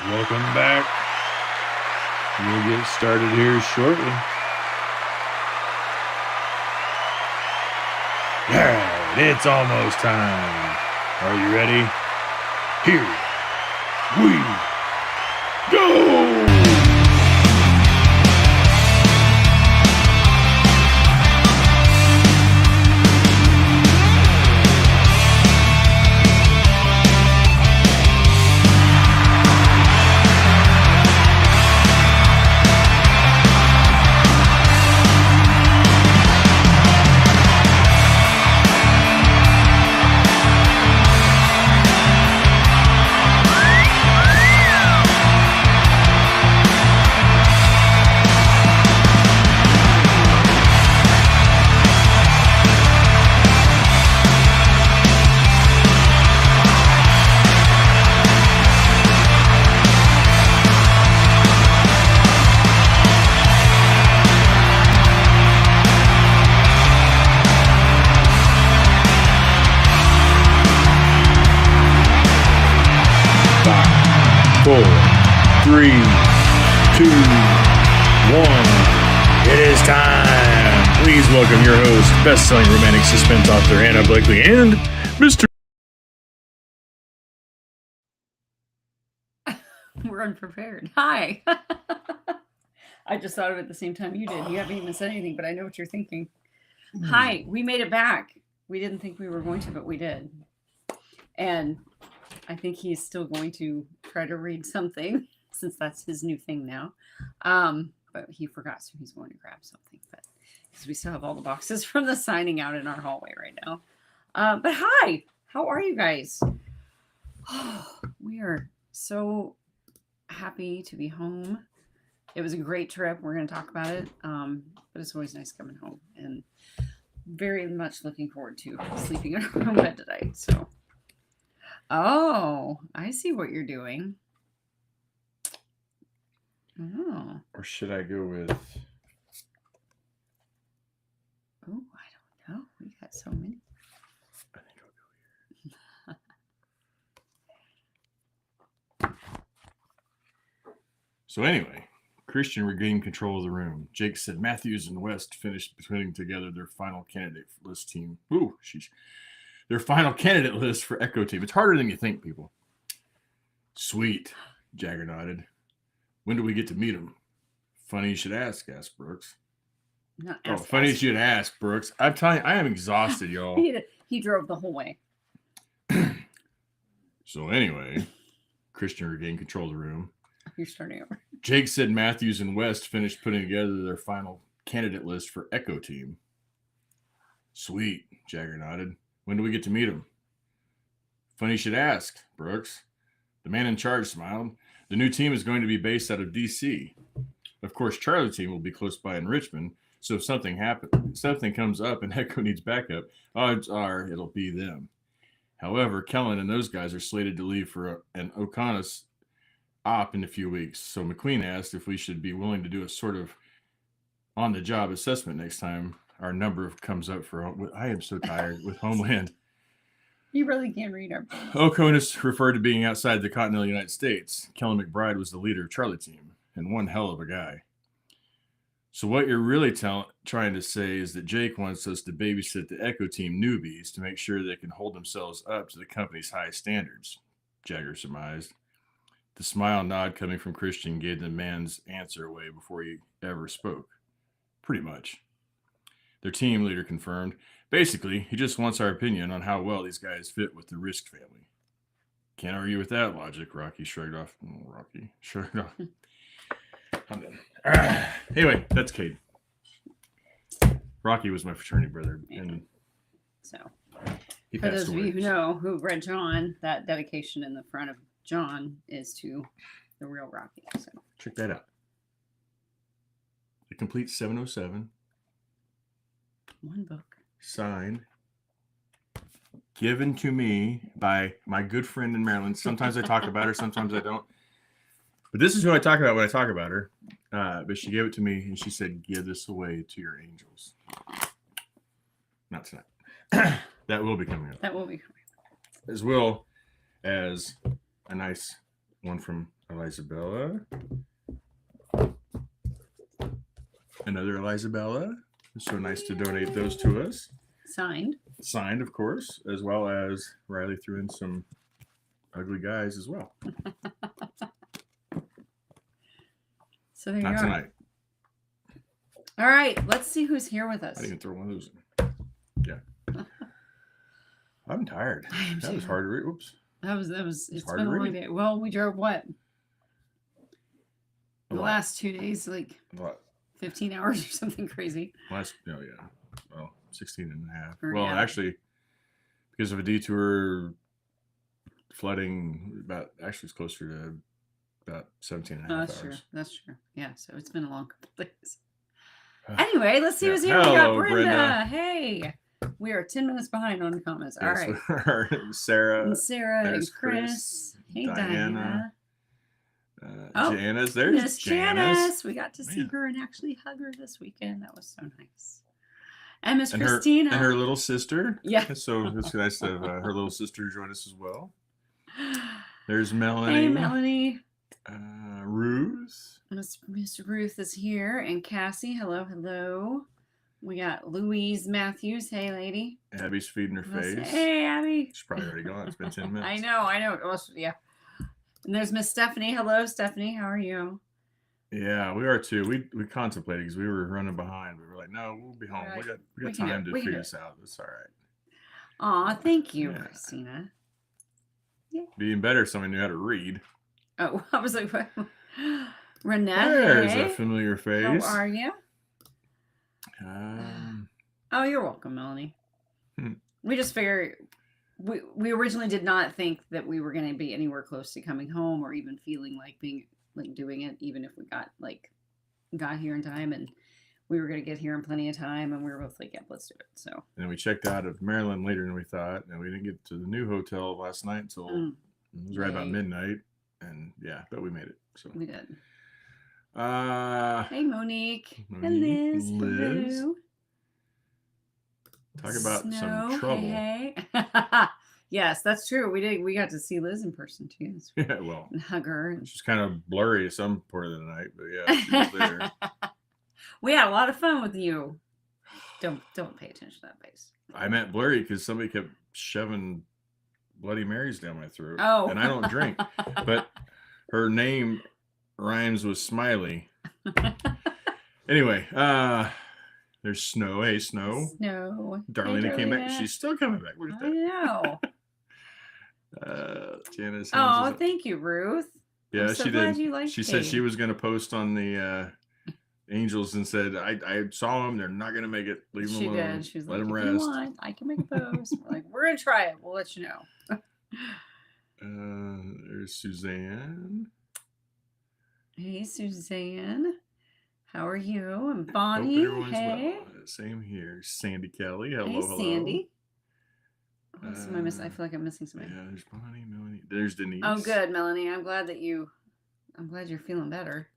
Welcome back. We'll get started here shortly. All right, it's almost time. Are you ready? Here we go! Four, three, two, one. It is time. Please welcome your host, best-selling romantic suspense author Anna Blakely, and Mr. We're unprepared. Hi. I just thought of it at the same time you did. You haven't even said anything, but I know what you're thinking. Hi, we made it back. We didn't think we were going to, but we did. And I think he's still going to try to read something since that's his new thing now. But he forgot, so he's going to grab something. But because we still have all the boxes from the signing out in our hallway right now. But hi, how are you guys? We are so happy to be home. It was a great trip. We're going to talk about it. But it's always nice coming home, and very much looking forward to sleeping in our own bed today. So. Oh, I see what you're doing. Oh. Or should I go with... Oh, I don't know. We got so many. I think I'll go here. So anyway, Christian regained control of the room. Jake said Matthews and West finished putting together their final candidate list team. Ooh, sheesh. Their final candidate list for Echo Team. It's harder than you think, people. Sweet, Jagger nodded. When do we get to meet him? Funny you should asked Brooks. Funny you should ask, Brooks. I'm telling you, I am exhausted, y'all. He drove the whole way. So anyway, Christian regained control of the room. You're starting over. Jake said Matthews and West finished putting together their final candidate list for Echo Team. Sweet, Jagger nodded. When do we get to meet him? Funny you should ask, Brooks. The man in charge smiled. The new team is going to be based out of D.C. Of course, Charlie team will be close by in Richmond, so if something comes up and Echo needs backup, odds are it'll be them. However, Kellen and those guys are slated to leave for an Oconus op in a few weeks, so McQueen asked if we should be willing to do a sort of on-the-job assessment next time our number comes up for... I am so tired with Homeland. You really can't read our... Oconus referred to being outside the continental United States. Kellen McBride was the leader of Charlie team, and one hell of a guy. So what you're really trying to say is that Jake wants us to babysit the Echo team newbies to make sure they can hold themselves up to the company's highest standards, Jagger surmised. The smile nod coming from Christian gave the man's answer away before he ever spoke. Pretty much. Their team leader confirmed. Basically, he just wants our opinion on how well these guys fit with the Risk family. Can't argue with that logic, Rocky shrugged off. I'm done. Anyway, that's Cade. Rocky was my fraternity brother. And so, for those of you who know, who read John, that dedication in the front of John is to the real Rocky. So check that out. The complete 707. One book. Signed. Given to me by my good friend in Maryland. Sometimes I talk about her, sometimes I don't. But this is who I talk about when I talk about her. But she gave it to me and she said, give this away to your angels. Not tonight. That will be coming up. That will be coming up. As well as a nice one from Elizabella. Another Elizabella. It's so nice to donate those to us. Signed. Signed, of course, as well as Riley threw in some ugly guys as well. So there you Not are. tonight. All right, let's see who's here with us. I didn't even throw one of those in. Yeah. I'm tired. That was hard to read. Oops. That was it's hard been to a long read. day. Well, we drove what? A The lot. last 2 days, like A lot. 15 hours or something crazy. Yeah. Well, 16 and a half. Or, Well, yeah. actually, because of a detour, flooding, it's closer to about 17 and a half That's hours. true. That's true. Yeah, so it's been a long couple days. Anyway, let's see Yeah. who's here. We got Hello, Brenda. Brenda. Hey. We are 10 minutes behind on the comments. All right. Sarah. And Sarah and There's Chris. Hey, Diana. Oh, Janice. There's Miss Janice. Janice. We got to see Man. her and actually hug her this weekend. That was so nice. And Miss And Christina. her little sister. Yeah. So it's nice to have her little sister join us as well. There's Melanie. Hey, Melanie. Ruth. Miss Ruth is here. And Cassie. Hello, hello. We got Louise Matthews. Hey, lady. Abby's feeding her face. Hey, Abby. She's probably already gone. It's been 10 minutes. I know. Well, yeah. And there's Miss Stephanie. Hello, Stephanie. How are you? Yeah, we are too. We contemplated because we were running behind. We were like, no, we'll be home. Right. We got time to figure this out. It's all right. Aw, thank you, Yeah. Christina. Be even better if somebody knew how to read. Oh, I was like, what? Renette. There's hey. a familiar face. How are you? Oh, you're welcome, Melanie. We just figured we originally did not think that we were going to be anywhere close to coming home or even feeling like doing it, even if we got here in time, and we were going to get here in plenty of time, and we were both like, yeah, let's do it. So. And then we checked out of Maryland later than we thought, and we didn't get to the new hotel last night until it was right about midnight, and yeah, but we made it. So we did. Hey, Monique. And Liz. Hello. Talk about some trouble. Hey. Yes, that's true. We did. We got to see Liz in person too. Yeah, well, and hug her. And... She's kind of blurry at some part of the night, but yeah, she was there. We had a lot of fun with you. Don't pay attention to that face. I meant blurry because somebody kept shoving Bloody Marys down my throat. Oh, and I don't drink, but her name rhymes with Smiley. Anyway, there's Snow. Hey, Snow. Snow. Darlene came back. She's still coming back. Look at that. I know. Janice. Oh, thank you, Ruth. Yeah, so she glad did. You liked she said she was going to post on the Angels and said, I saw them. They're not going to make it. Leave them alone. She did. She was Let like, them if rest. you want, I can make a post. We're like, we're going to try it. We'll let you know. There's Suzanne. Hey, Suzanne. How are you? And Bonnie. Hope everyone's hey. well. Same here. Sandy Kelly. Hello, hey, hello. Sandy. I feel like I'm missing somebody. Yeah, there's Bonnie, Melanie. There's Denise. Oh, good, Melanie. I'm glad you're feeling better.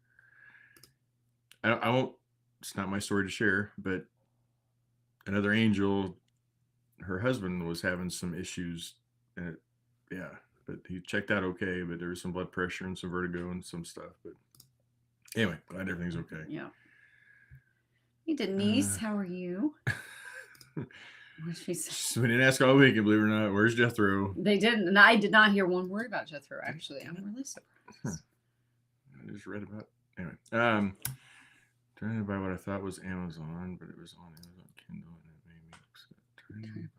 I won't. It's not my story to share, but another angel, her husband was having some issues, and but he checked out okay. But there was some blood pressure and some vertigo and some stuff. But anyway, glad everything's okay. Yeah. Hey, Denise, how are you? What she say? We didn't ask all weekend, believe it or not. Where's Jethro? They didn't, and I did not hear one word about Jethro. Actually, I'm really surprised. I just read about anyway. Trying to buy what I thought was Amazon, but it was on Amazon Kindle, and it made me upset.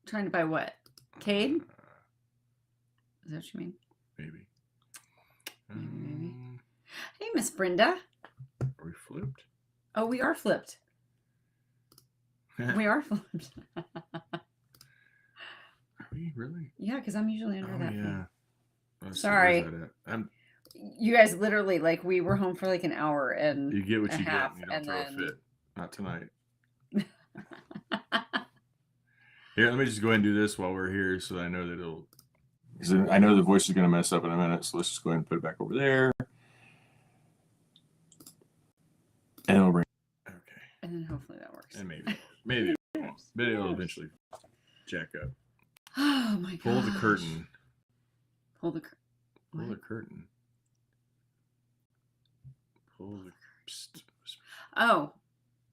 Trying to buy what? Cade? Is that what you mean? Maybe. Maybe. Hey, Miss Brenda. Are we flipped? Oh, we are flipped. We are flipped. Are we really? Yeah, because I'm usually under that. Yeah. Sorry. You guys literally, like, we were home for like an hour and you get what you half, get. You don't throw a fit. Not tonight. Here, let me just go ahead and do this while we're here, so I know that it'll. Because I know the voice is going to mess up in a minute, so let's just go ahead and put it back over there. And it'll bring. Okay. And then hopefully that works. And maybe it won't, but it'll eventually jack up. Oh my god. Pull the curtain. Pull the curtain. Pull the curtain. Pull the. Psst. Oh,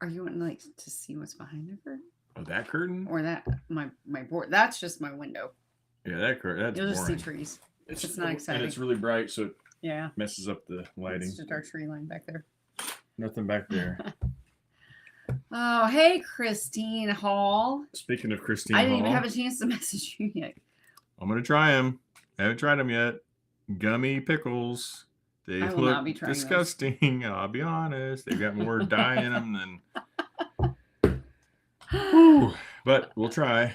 are you wanting like to see what's behind the curtain? Oh, that curtain? Or that my board? That's just my window. Yeah, that curtain. That's You'll boring. just see trees. It's not exciting. And it's really bright, so it yeah messes up the lighting. It's just our tree line back there. Nothing back there. Oh, hey, Christine Hall. Speaking of Christine I didn't Hall, even have a chance to message you yet. I'm gonna try them. I haven't tried them yet. Gummy pickles. They I will not be look trying disgusting. I'll be honest. They've got more dye in them than. Whew. But we'll try.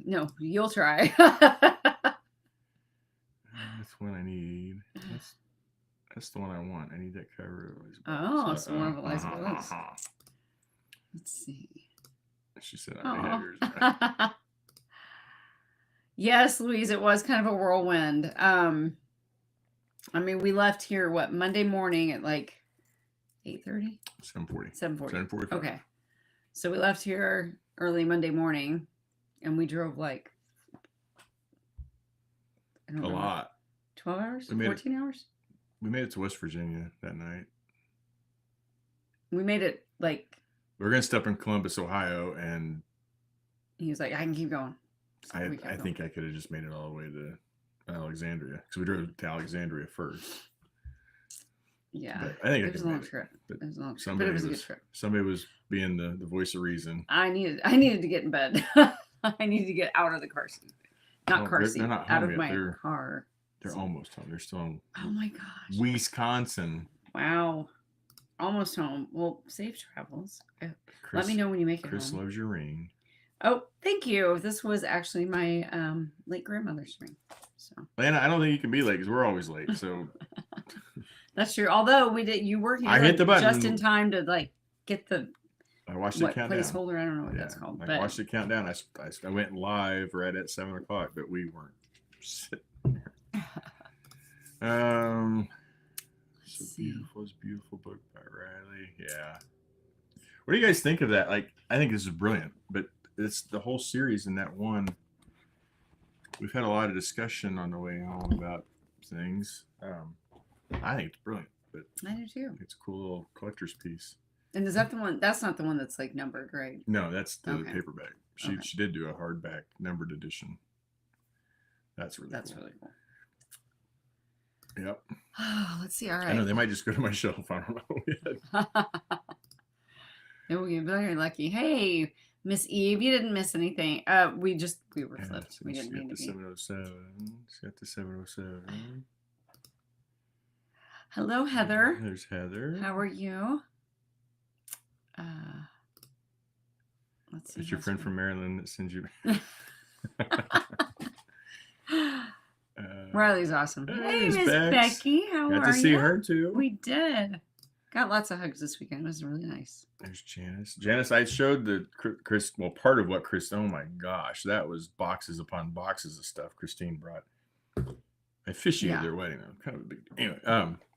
No, you'll try. That's what I need. That's the one I want. I need that cover. Oh, so one of Eliza Willis. Let's see. She said I may have yours. Right? Yes, Louise, it was kind of a whirlwind. I mean, we left here, Monday morning at like 8:30? 7:40. 7:40. 7:45. Okay. So we left here early Monday morning, and we drove like, I don't know, a lot. 12 hours? We made 14 hours? We made it to West Virginia that night. We made it like, We were going to stop in Columbus, Ohio, and he was like, I can keep going. So I we kept going. think I could have just made it all the way to Alexandria, because we drove to Alexandria first. Yeah. But I think it was a long trip. It was a long trip, but it was a good trip. Somebody was being the voice of reason. I needed to get in bed. I needed to get out of the car seat. Not car seat. They're not out home of yet. my car. They're almost home. They're still in Oh my gosh. Wisconsin. Wow. Almost home. Well, safe travels. Let me know when you make it Chris home. loves your ring. Oh, thank you. This was actually my late grandmother's ring. So Lana, I don't think you can be late because we're always late. So that's true. Although you were here I hit the button just in time to like get the I watched it count down. Placeholder. I don't know what that's called. I watched it count down. I went live right at 7:00, but we weren't sitting there. So beautiful. It's a beautiful book by Riley. Yeah. What do you guys think of that? Like, I think this is brilliant, but it's the whole series in that one. We've had a lot of discussion on the way home about things. I think it's brilliant, but I do too. it's a cool little collector's piece. And is that the one? That's not the one that's like numbered, right? No, that's the Okay. paperback. She did do a hardback numbered edition. That's really cool. Yep. Let's see. All right. I know they might just go to my shelf. I don't know yet. And we get very lucky. Hey, Miss Eve, you didn't miss anything. We were flipped. We didn't mean to be. 707. It's got the 707. Hello, Heather. There's Heather. How are you? Let's see. It's your friend from Maryland that sends you. Riley's awesome. Hey, Miss Bex. Becky. How are you? Got to see her too. We did. Got lots of hugs this weekend. It was really nice. There's Janice. Janice, I showed the Chris. Well, part of what Chris. Oh my gosh, that was boxes upon boxes of stuff Christine brought. I officiated their wedding. I'm kind of a big. Anyway,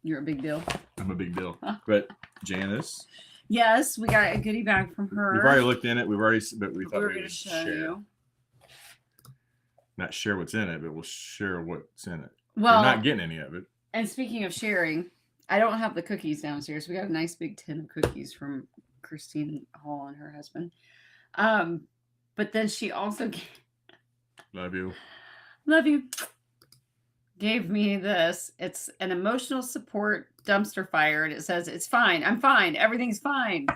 you're a big deal. I'm a big deal. But Janice. Yes, we got a goodie bag from her. We've already looked in it. But we thought we were we going would to show share. you. Not share what's in it, but we'll share what's in it. Well, you're not getting any of it. And speaking of sharing, I don't have the cookies downstairs. We got a nice big tin of cookies from Christine Hall and her husband. But then she also Love you. Gave me this. It's an emotional support dumpster fire, and it says, "It's fine. I'm fine. Everything's fine."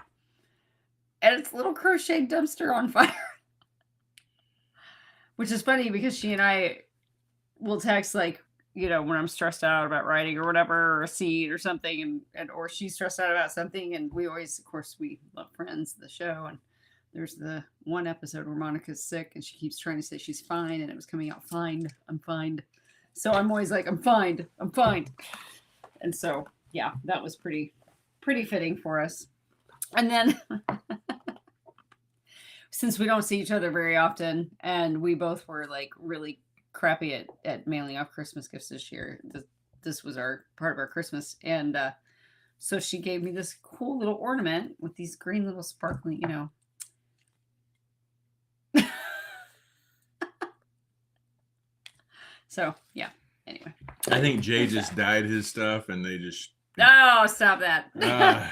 And it's a little crochet dumpster on fire. Which is funny because she and I will text like, when I'm stressed out about writing or whatever, or a scene or something, and or she's stressed out about something, and we always, of course, we love Friends, the show, and there's the one episode where Monica's sick and she keeps trying to say she's fine, and it was coming out fine. I'm fine. So I'm always like, I'm fine. And so, yeah, that was pretty fitting for us. And then since we don't see each other very often, and we both were like really crappy at mailing off Christmas gifts this year, this was our part of our Christmas. And so she gave me this cool little ornament with these green little sparkling, So, yeah. Anyway. I think Jay just dyed his stuff, and they just. Oh, stop that. Uh,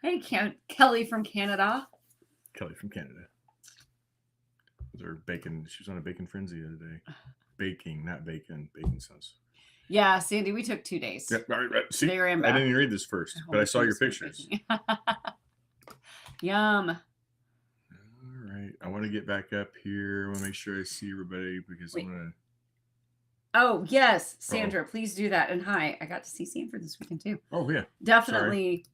Hey, Kelly from Canada. Kelly from Canada. They're baking. She was on a bacon frenzy the other day. Baking, not bacon. Bacon sounds. Yeah, Sandy, we took 2 days. Yep. All right. See, They ran I back. didn't even read this first, but I saw your pictures. Yum. All right. I want to get back up here. I want to make sure I see everybody because I'm going to. Oh, yes, Sandra, please do that. And hi, I got to see Sanford this weekend too. Oh, yeah. Definitely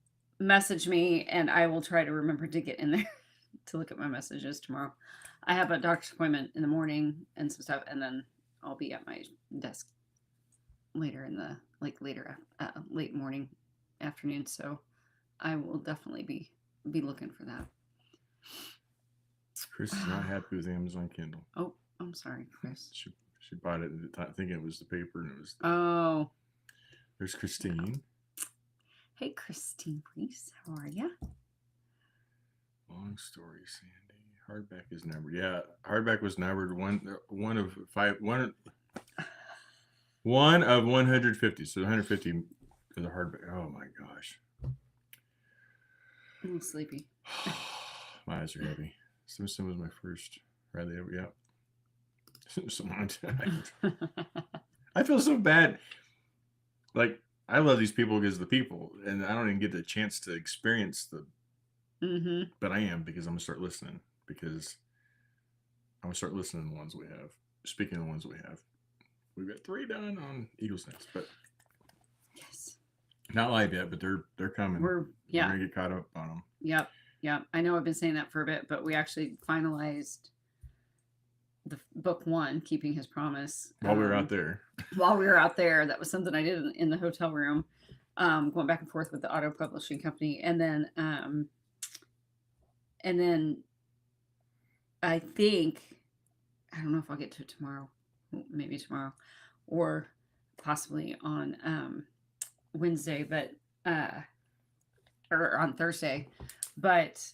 message me and I will try to remember to get in there to look at my messages tomorrow. I have a doctor's appointment in the morning and some stuff, and then I'll be at my desk later in the late morning, afternoon. So I will definitely be looking for that. Chris is not happy with Amazon Kindle. Oh, I'm sorry, Chris. She bought it at the time thinking it was the paper, and it was. Oh. There's Christine. Hey, Christine Reese, how are you? Long story, Sandy. Hardback is numbered. Yeah, hardback was numbered one of 150. So 150 for the hardback. Oh my gosh. I'm a little sleepy. My eyes are heavy. Simpson was my first Riley ever. Yeah. I feel so bad. Like, I love these people because of the people, and I don't even get the chance to experience the. Mm-hmm. But I am, because I'm gonna start listening. Because I'm gonna start listening to the ones we have. Speaking of the ones we have, we've got 3 done on Eagle's Nest, but yes, not live yet. But they're coming. We're gonna get caught up on them. Yep. I know I've been saying that for a bit, but we actually finalized the book 1, Keeping His Promise, while we were out there. While we were out there, that was something I did in the hotel room, going back and forth with the auto publishing company, and then I think, I don't know if I'll get to it tomorrow, maybe tomorrow, or possibly on Wednesday, but or on Thursday. But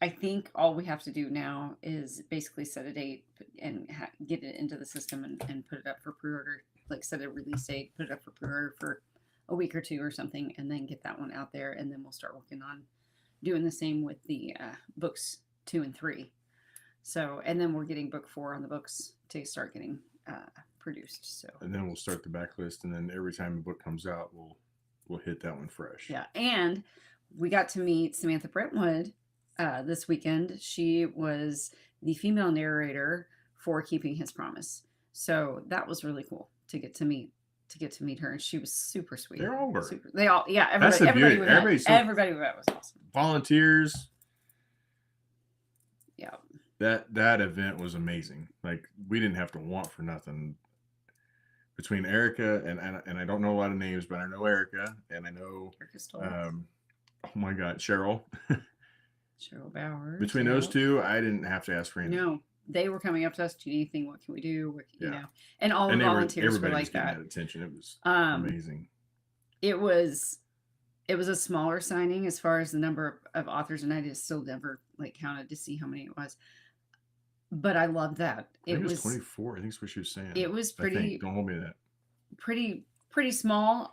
I think all we have to do now is basically set a date and get it into the system and put it up for pre-order, like set a release date, put it up for pre-order for a week or 2 or something, and then get that one out there. And then we'll start working on doing the same with the books 2 and 3. So, and then we're getting book 4 on the books to start getting produced. So, and then we'll start the backlist, and then every time a book comes out, we'll hit that one fresh. Yeah, and we got to meet Samantha Brentwood this weekend. She was the female narrator for Keeping His Promise. So that was really cool to get to meet her, and she was super sweet. They're over. They all, yeah. Everybody was awesome. Volunteers. Yeah. That event was amazing. Like, we didn't have to want for nothing. Between Erica and I don't know a lot of names, but I know Erica, and I know oh my God, Cheryl Bowers. Between those two, I didn't have to ask for anything. No, they were coming up to us. Do you need anything? What can we do? You know, and all the volunteers were like that. Attention. It was amazing. It was a smaller signing as far as the number of authors, and I just still never counted to see how many it was. But I loved that. It was 24. I think that's what she was saying. It was pretty. Don't hold me to that. Pretty small.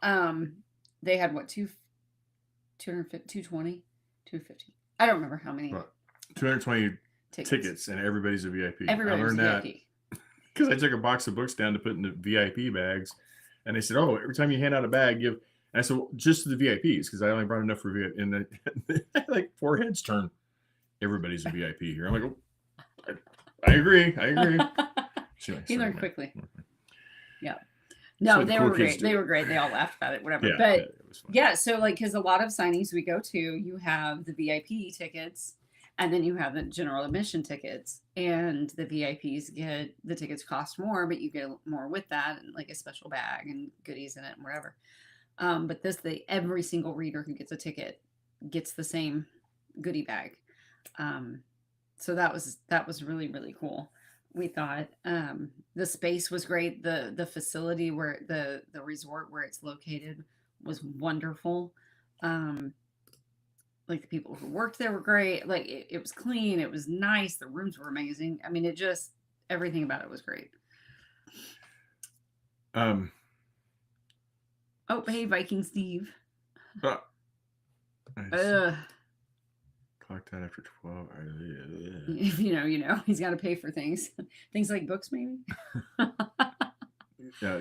They had what 250, 220, 250. I don't remember how many. 220 tickets, and everybody's a VIP. Everybody's I learned that because I took a box of books down to put in the VIP bags, and they said, "Oh, every time you hand out a bag, give." And I said, well, just to the VIPs, because I only brought enough for VIP. And then like 4 heads turn. Everybody's a VIP here. I'm like, oh, I agree. He learned quickly. Yeah. No, they were great. They were great. They all laughed about it, whatever. Yeah, but yeah, so because a lot of signings we go to, you have the VIP tickets, and then you have the general admission tickets, and the VIPs get the tickets cost more, but you get more with that, and like a special bag and goodies in it and whatever. But every single reader who gets a ticket gets the same goodie bag. So that was really, really cool. We thought the space was great. The facility where the resort where it's located was wonderful. Like the people who worked there were great. Like it was clean. It was nice. The rooms were amazing. I mean, everything about it was great. Um. Oh, hey, Viking Steve. I just Ugh. clocked out after 12. If you know, he's got to pay for things. Things like books, maybe.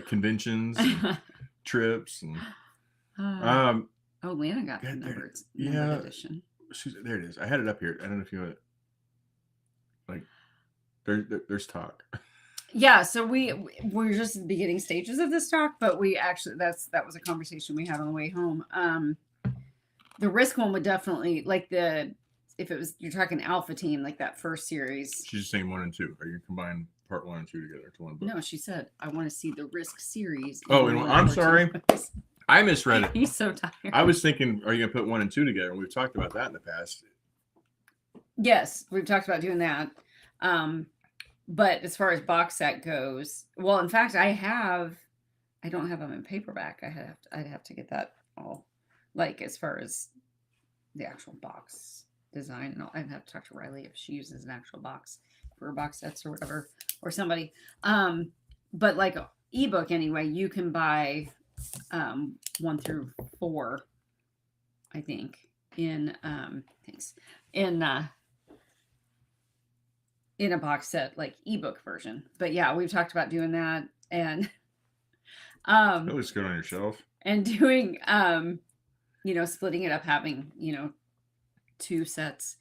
Conventions and trips and oh, Lana got the numbered edition. There it is. I had it up here. I don't know if you want it. Like, there's talk. Yeah, so we're just in the beginning stages of this talk, but we actually that was a conversation we had on the way home. The Risk one would definitely if it was you're talking Alpha Team, like that first series. She's just saying 1 and 2. Are you combine part 1 and 2 together to one book? No, she said I want to see the Risk series. Oh, and I'm sorry. I misread it. He's so tired. I was thinking, are you gonna put 1 and 2 together? And we've talked about that in the past. Yes, we've talked about doing that. But as far as box set goes, well, in fact, I don't have them in paperback. I'd have to get that all, like, as far as the actual box design and all. I'd have to talk to Riley if she uses an actual box for box sets or whatever, or somebody. But like ebook anyway, you can buy 1 through 4, I think, in in a box set, like ebook version. But yeah, we've talked about doing that, and that looks good on your shelf. And doing splitting it up, having 2 sets.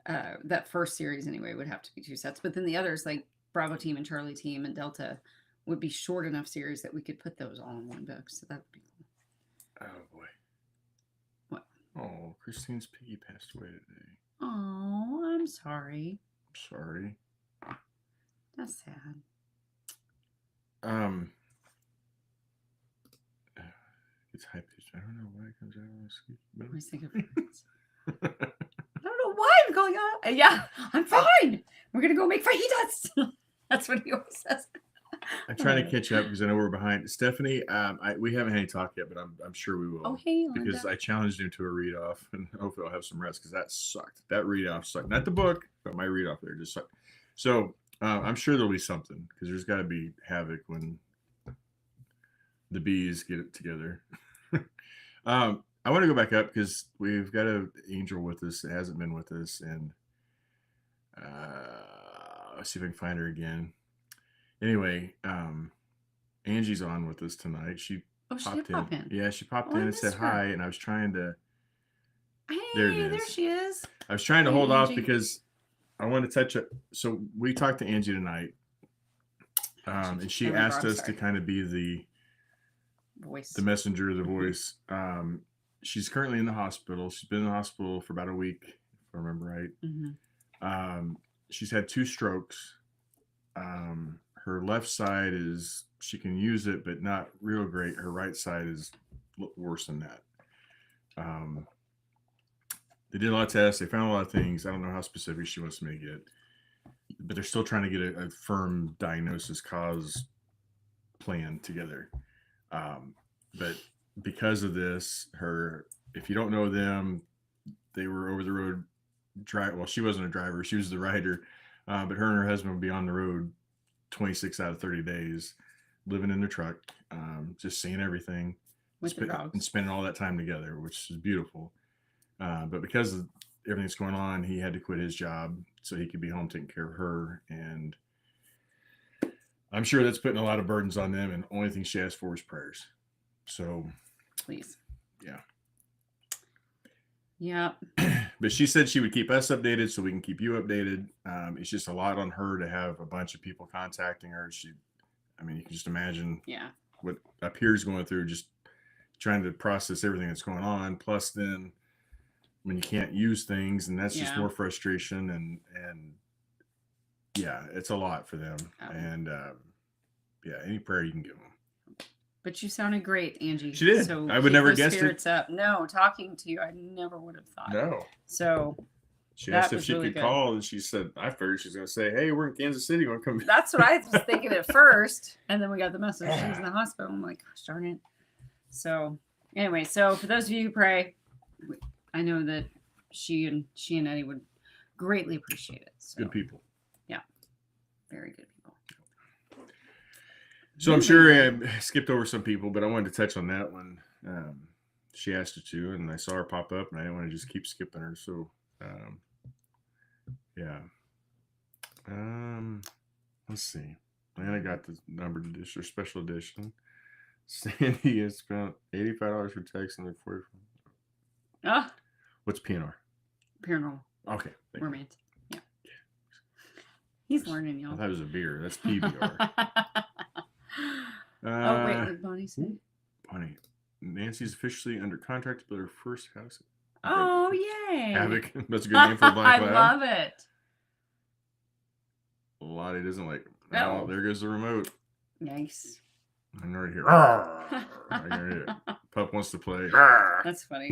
That first series anyway would have to be 2 sets, but then the others, like Bravo Team and Charlie Team and Delta, would be short enough series that we could put those all in one book. So that would be cool. Oh boy. What? Oh, Christine's piggy passed away today. Oh, I'm sorry. Sorry. That's sad. It's high pitched. I don't know why it comes out of my squeak. I was thinking I don't know why I'm going on. Yeah, I'm fine. We're gonna go make fajitas. That's what he always says. I'm trying to catch up because I know we're behind. Stephanie, we haven't had any talk yet, but I'm sure we will. Oh, hey, Linda. Because I challenged him to a read off, and hopefully I'll have some rest because that sucked. That read off sucked. Not the book, but my read off there just sucked. So I'm sure there'll be something because there's got to be havoc when the bees get it together. I want to go back up because we've got an angel with us that hasn't been with us, and let's see if I can find her again. Anyway, Angie's on with us tonight. She popped in. Yeah, she popped in and said hi, and I was trying to. Hey, there she is. I was trying to hold off because I want to touch it. So we talked to Angie tonight, and she asked us to kind of be the voice, the messenger, the voice. She's currently in the hospital. She's been in the hospital for about a week, if I remember right. Mm-hmm. She's had 2 strokes. Her left side she can use it, but not real great. Her right side is worse than that. They did a lot of tests. They found a lot of things. I don't know how specific she wants me to get, but they're still trying to get a firm diagnosis cause plan together. But because of this, if you don't know them, they were over the road well, she wasn't a driver. She was the rider. But her and her husband would be on the road 26 out of 30 days, living in their truck, just seeing everything and spending all that time together, which is beautiful. But because of everything that's going on, he had to quit his job so he could be home taking care of her. And I'm sure that's putting a lot of burdens on them. And the only thing she asked for is prayers. So please. Yeah. Yeah. But she said she would keep us updated so we can keep you updated. It's just a lot on her to have a bunch of people contacting her. You can just imagine what a peer's going through, just trying to process everything that's going on. Plus then when you can't use things, and that's just more frustration and it's a lot for them. And any prayer you can give them. But you sounded great, Angie. She did. So I would never guess it. Spirits up. No, talking to you, I never would have thought. No. So she asked if she could call, and she said, I figured she's going to say, hey, we're in Kansas City. Want to come? That's what I was thinking at first. And then we got the message. She's in the hospital. I'm like, gosh darn it. So anyway, for those of you who pray, I know that she and Eddie would greatly appreciate it. So, good people. Yeah. Very good people. So I'm sure I skipped over some people, but I wanted to touch on that one. She asked her to, and I saw her pop up, and I didn't want to just keep skipping her. So, yeah. Let's see. And I got the numbered edition or special edition. Sandy has spent $85 for text and 40. Ah, What's PNR? paranormal Okay. romance. Yeah. He's learning, I y'all. thought it was a beer. That's PBR. Oh, wait, what did Bonnie say? Bonnie. Nancy's officially under contract to build her first house. Oh, yay. Havoc. That's a good name for a black lab. I love it. Lottie doesn't like it. No. Oh, there goes the remote. Nice. I'm right here. I can hear it. Pup wants to play. That's funny.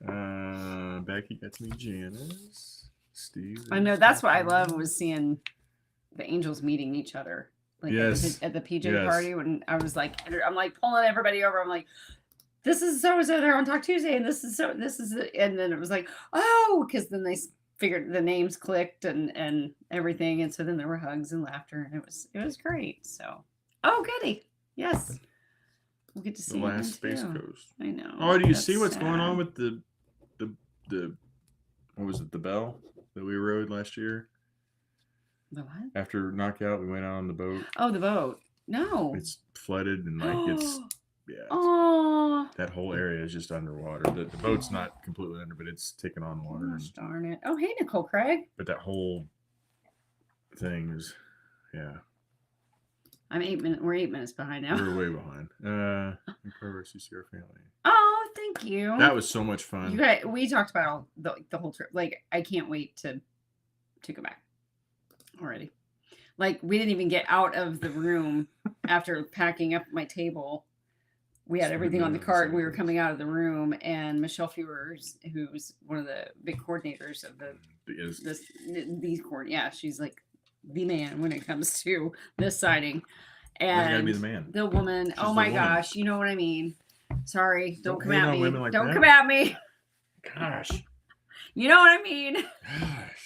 Becky got to meet Janice. Steve. I know. That's what I love was seeing the angels meeting each other. Like Yes. at the PJ Yes. party when I was like, I'm like pulling everybody over. I'm like, this is so-and-so there on Talk Tuesday. And this is and then it was like, oh, because then they figured the names clicked and everything. And so then there were hugs and laughter and it was great. So, oh, goody. Yes. We'll get to see The him last Space too. Coast. I know. Oh, do you That's see what's going on sad. with the what was it, the Bell that we rode last year? The what? After knockout, we went out on the boat. Oh, the boat. No. It's flooded and like it's Oh, that whole area is just underwater. The boat's not completely under, but it's taking on water. gosh darn it. Oh, hey, Nicole Craig. But that whole thing is, I'm 8 minutes. We're 8 minutes behind now. we're way behind. Encourage to see our family. Oh, thank you. That was so much fun. You guys, we talked about all the whole trip. Like, I can't wait to go back already. Like, we didn't even get out of the room after packing up my table. We had everything on the cart. We were coming out of the room, and Michelle Fewers, who's one of the big coordinators of she's like the man when it comes to this sighting. And gotta be the man. The woman. She's oh the my woman. gosh, you know what I mean. Sorry, don't come hate at on me. women like Don't that. come at me. Gosh. You know what I mean.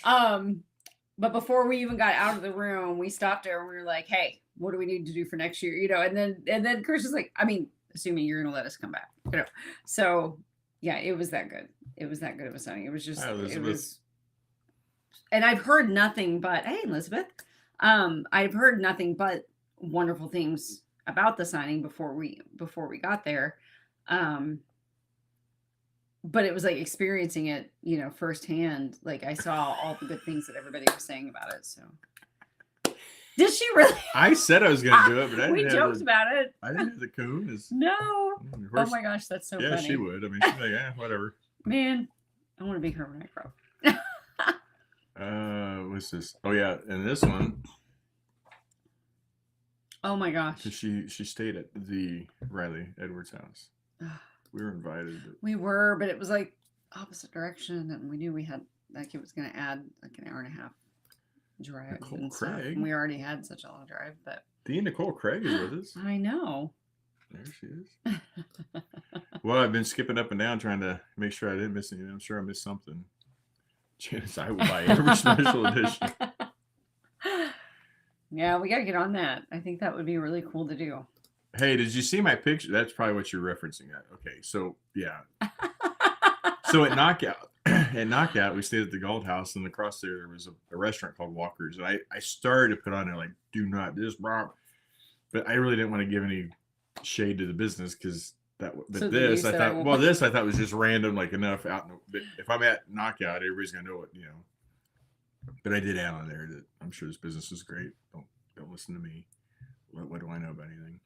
Gosh. But before we even got out of the room, we stopped her and we were like, "Hey, what do we need to do for next year?" You know, and then Chris was like, "I mean, assuming you're gonna let us come back, you know." So yeah, it was that good. It was that good of a signing. It was just Hi, it Elizabeth. was. And I've heard nothing but hey, Elizabeth. I've heard nothing but wonderful things about the signing before we got there. But it was like experiencing it, you know, firsthand. Like I saw all the good things that everybody was saying about it. So did she really? I said I was going to do it, but I didn't We have joked the, about it. I didn't have the kahunas. No. Of Oh course, my gosh, that's so yeah, funny. she would. I mean, she'd be like, whatever. Man, I want to be her when I grow. What's this? Oh yeah, and this one, Oh my gosh. 'cause she stayed at the Riley Edwards house. We were invited. But We were, but it was like opposite direction, and we knew we had like it was going to add like an hour and a half drive. Nicole and stuff, Craig? and we already had such a long drive, but the Nicole Craig is with us. I know. There she is. Well, I've been skipping up and down trying to make sure I didn't miss anything. I'm sure I missed something. Janice, I will buy every special edition. Yeah, we got to get on that. I think that would be really cool to do. Hey, did you see my picture? That's probably what you're referencing. Okay, so yeah. So at Knockout, we stayed at the Gold House, and across there was a restaurant called Walker's. And I started to put on there like, do not this, Rob. But I really didn't want to give any shade to the business because I thought was just random, like enough out. But if I'm at Knockout, everybody's gonna know it, you know. But I did add on there that I'm sure this business is great. Don't listen to me. What do I know about anything?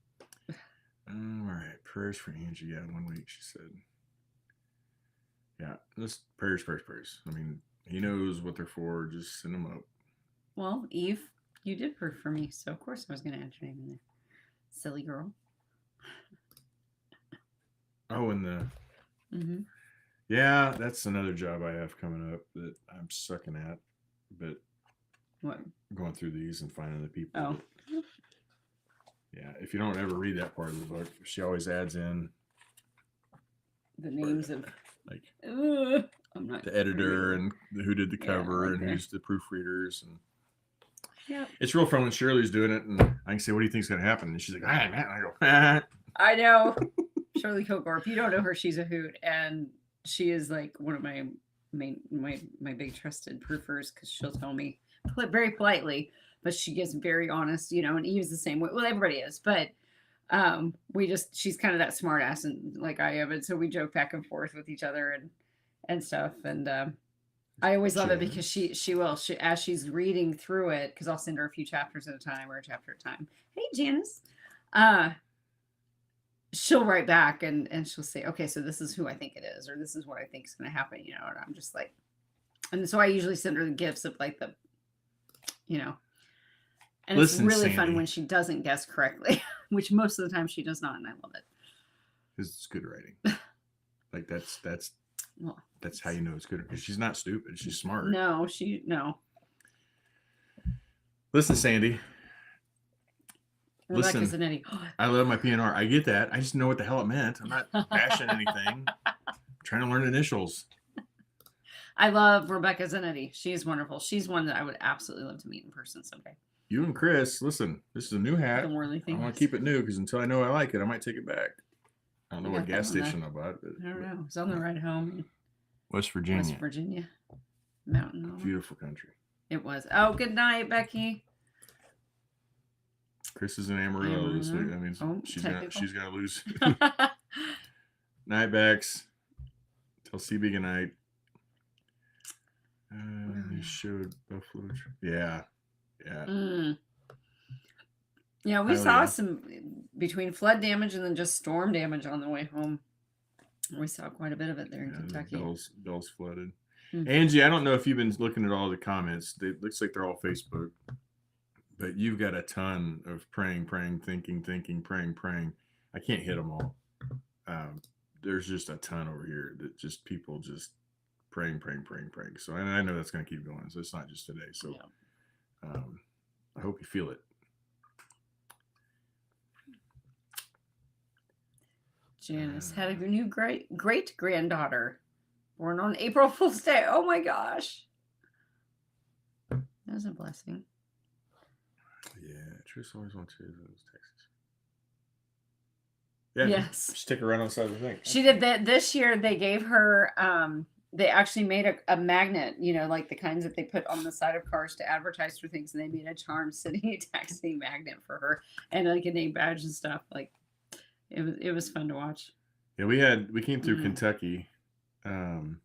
All right, prayers for Angie. Yeah, 1 week she said. Yeah, this prayers. I mean, he knows what they're for. Just send them up. Well, Eve, you did pray for me, so of course I was going to add your name in there. Silly girl. Oh, and the Mm-hmm. yeah, that's another job I have coming up that I'm sucking at. But What? going through these and finding the people. Oh. Yeah, if you don't ever read that part of the book, she always adds in The names of like I'm not the editor and who did the Yeah, I cover like and that. who's the proofreaders and Yep. It's real fun when Shirley's doing it, and I can say, "What do you think's going to happen?" And she's like, "Ah, man." I go, "Ah." I know. Shirley Kilgore. If you don't know her, she's a hoot, and she is like one of my my big trusted proofers because she'll tell me very politely, but she gets very honest, and Eve's the same way. Well, everybody is, but she's kind of that smart ass and like I am, and so we joke back and forth with each other and stuff, and I always love it because she as she's reading through it, because I'll send her a few chapters at a time or a chapter at a time. Hey, Janice. She'll write back and she'll say, okay, so this is who I think it is, or this is what I think is going to happen, and I'm just like, and so I usually send her the gifts of like the, and Listen, it's really Sandy. fun when she doesn't guess correctly, which most of the time she does not, and I love it. Because it's good writing. Like that's how you know it's good. Because she's not stupid. She's smart. No. Listen, Sandy. Rebecca's Zanetti. I love my PNR. I get that. I just know what the hell it meant. I'm not bashing anything. I'm trying to learn initials. I love Rebecca Zanetti. She's wonderful. She's one that I would absolutely love to meet in person someday. You and Chris, listen, this is a new hat. The Worley thing. I want to keep it new because until I know I like it, I might take it back. I don't know what gas station I bought. I don't know. It's on the ride home. West Virginia. Mountain home. Beautiful country. It was. Oh, good night, Becky. Chris is in Amarillo this week. I mean, she's gonna lose. Night, Bex. Tell CB good night. He showed Buffalo. Yeah. Yeah, we saw some between flood damage and then just storm damage on the way home. We saw quite a bit of it there in Kentucky. Bell's flooded. Angie, I don't know if you've been looking at all the comments. It looks like they're all Facebook. But you've got a ton of praying, thinking, praying. I can't hit them all. There's just a ton over here that just people just praying. So I know that's going to keep going. So it's not just today. So I hope you feel it. Janice had a new great granddaughter born on April Fool's Day. Oh my gosh. That was a blessing. Yeah, Trish always wants to those Texas. Yeah, yes. Stick her right on the side of the thing. She did that this year. They gave her. They actually made a magnet, like the kinds that they put on the side of cars to advertise for things, and they made a Charm City taxi magnet for her, and like a name badge and stuff. Like it was fun to watch. Yeah, we came through Kentucky, and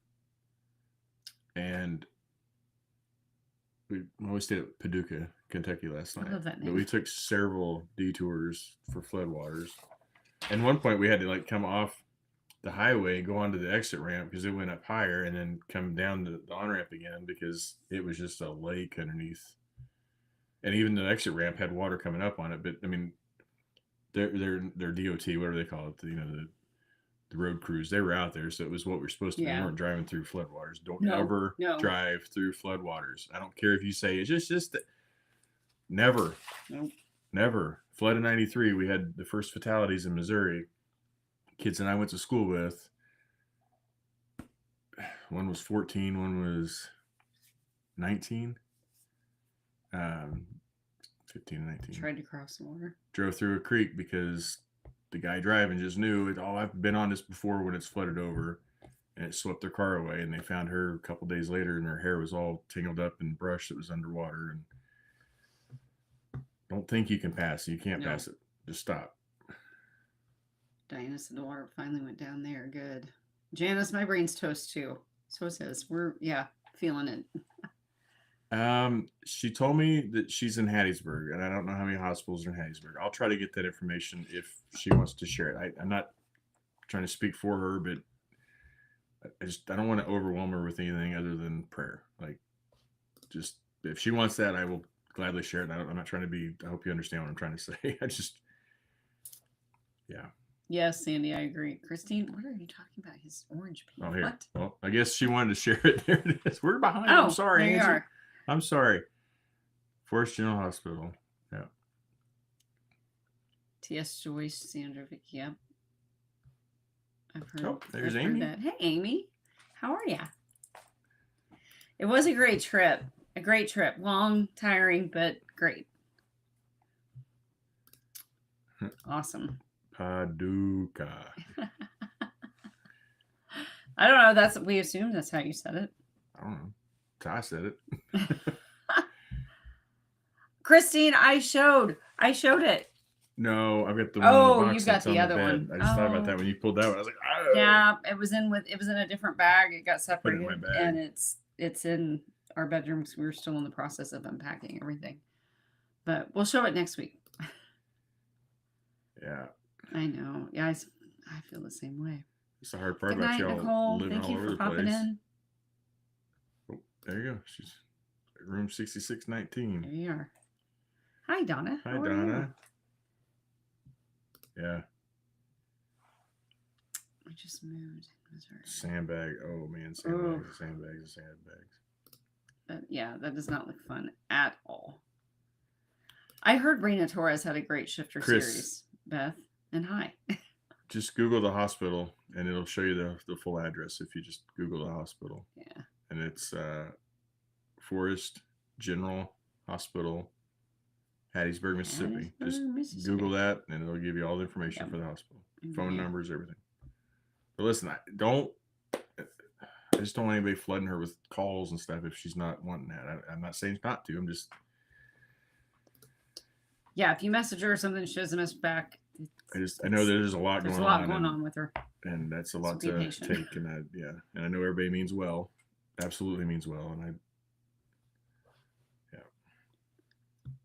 we always stayed at Paducah, Kentucky last night. I love that name. But we took several detours for floodwaters. And one point we had to come off the highway and go onto the exit ramp because it went up higher, and then come down to the on-ramp again because it was just a lake underneath. And even the exit ramp had water coming up on it. But I mean, their DOT, whatever they call it, the road crews, they were out there, so it was what we're supposed to be. We weren't driving through floodwaters. Don't ever drive through floodwaters. I don't care if you say it's just never. Nope. Never. Flood in 93, we had the first fatalities in Missouri. Kids and I went to school with. One was 14, one was 19. 15 and 19. Tried to cross the water. Drove through a creek because the guy driving just knew it. I've been on this before when it's flooded over, and it swept their car away. And they found her a couple days later, and her hair was all tangled up in brush that was underwater. And don't think you can pass it. You can't pass it. Just stop. Diana said the water finally went down there. Good. Janice, my brain's toast too. So it says we're feeling it. She told me that she's in Hattiesburg, and I don't know how many hospitals are in Hattiesburg. I'll try to get that information if she wants to share it. I'm not trying to speak for her, but I don't want to overwhelm her with anything other than prayer. Like, just if she wants that, I will gladly share it. I'm not trying to be. I hope you understand what I'm trying to say. Yes, Sandy, I agree. Christine, what are you talking about? His orange paint. Oh, here. What? Well, I guess she wanted to share it. There it is. We're behind. I'm sorry, there you Angie. are. I'm sorry. Forest General Hospital. Yeah. T.S. Joyce, Sandra, Vicky. Yep. I've heard. Oh, there's I've Amy. Heard that. Hey, Amy. How are ya? It was a great trip. Long, tiring, but Great. Awesome. Paducah. I don't know. We assume that's how you said it. I don't know. Ty said it. Christine, I showed it. No, I've got the one in the box you got that's the on other the bed. one. I just thought about that when you pulled that one. I was like, oh. Yeah, it was in a different bag. It got Put it separated, in my bag. and it's in our bedrooms. We're still in the process of unpacking everything, but we'll show it next week. Yeah. I know. Yeah, I feel the same way. It's the hard part Good about night, y'all Nicole. living Thank all you over for the popping place. in. Oh, there you go. She's room 6619. There you are. Hi, Donna. Hi, How are Donna. Yeah. I just moved. Missouri. Sandbag. Oh man, sandbags. Yeah, that does not look fun at all. I heard Reina Torres had a great shifter series. Beth, and hi. Just Google the hospital and it'll show you the full address if you just Google the hospital. Yeah. And it's Forest General Hospital, Hattiesburg, Mississippi. Just Google that and it'll give you all the information for the hospital. Phone numbers, everything. But listen, I just don't want anybody flooding her with calls and stuff if she's not wanting that. I'm not saying not to. I'm just. Yeah, if you message her or something, she doesn't message back. I know there's a lot going on. There's a lot going on with her. And that's a lot to take. And and I know everybody means well. Absolutely means well. And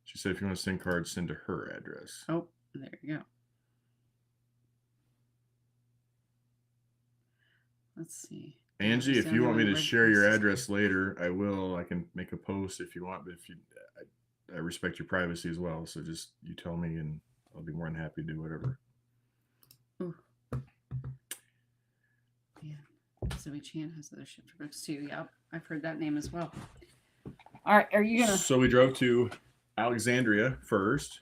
she said, if you want to send cards, send to her address. Oh, there you go. Let's see. Angie, if you want me to share your address later, I will. I can make a post if you want, but I respect your privacy as well. So just you tell me, and I'll be more than happy to do whatever. Ooh. Yeah, Zoe Chan has other shifter books too. Yep, I've heard that name as well. All right, are you gonna? So we drove to Alexandria first,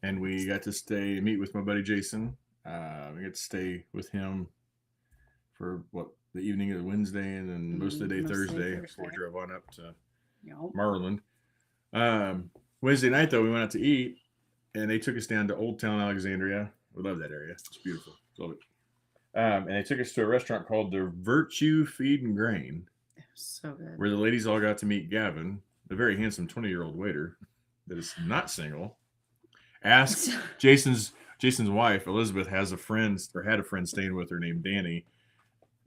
and we got to meet with my buddy Jason. We got to stay with him for the evening of Wednesday, and then most of the day Thursday before we drove on up to Maryland. Wednesday night though, we went out to eat, and they took us down to Old Town Alexandria. We love that area; it's beautiful. Love it. And they took us to a restaurant called the Virtue Feed and Grain. It was so good. Where the ladies all got to meet Gavin, the very handsome 20-year-old waiter that is not single. Asked Jason's wife Elizabeth had a friend staying with her named Danny.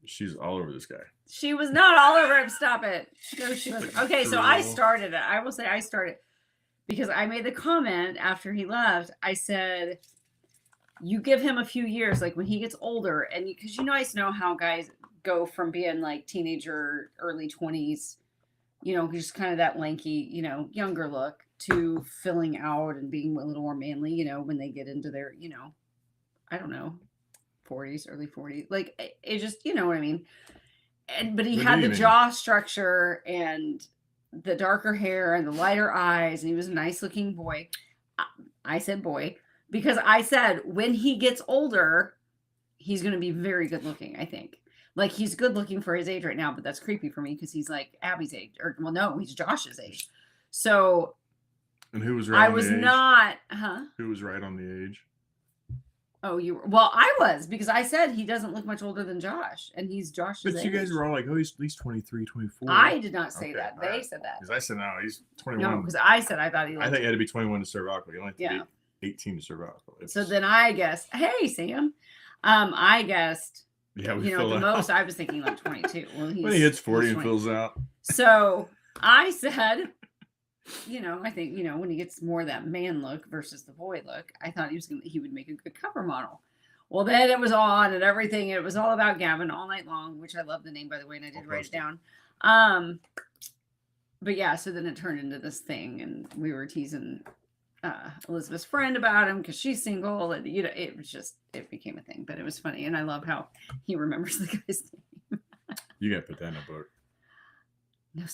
She's all over this guy. She was not all over him. Stop it. No, she wasn't. Okay, so I started it. I will say I started because I made the comment after he left. I said, you give him a few years, like when he gets older, and because I know how guys go from being like teenager, early 20s, just kind of that lanky, younger look to filling out and being a little more manly, when they get into their, I don't know, 40s, early 40s. Like it just, you know what I mean? But he had the jaw structure and the darker hair and the lighter eyes, and he was a nice looking boy. I said boy because I said when he gets older, he's going to be very good looking, I think. Like he's good looking for his age right now, but that's creepy for me because he's like Abby's age, he's Josh's age. So, and who was right? I was not, Who was right on the age? Oh, you were. Well, I was because I said he doesn't look much older than Josh, and he's Josh's age. But you guys were all like, oh, he's at least 23, 24. I did not say that. They said that. Because I said, no, he's 21. No, because I said I thought he looked. I think he had to be 21 to serve alcohol. You only have to be 18 to serve alcohol. So then I guessed, hey, Sam. I guessed. Yeah, the most I was thinking like 22. Well, when he hits 40 and fills out. So I said, I think, when he gets more of that man look versus the boy look, I thought he would make a good cover model. Well, then it was on and everything. It was all about Gavin all night long, which I love the name, by the way, and I did write it down. But yeah, so then it turned into this thing, and we were teasing Elizabeth's friend about him because she's single, and it became a thing. But it was funny, and I love how he remembers the guy's name. You gotta put that in a book. No,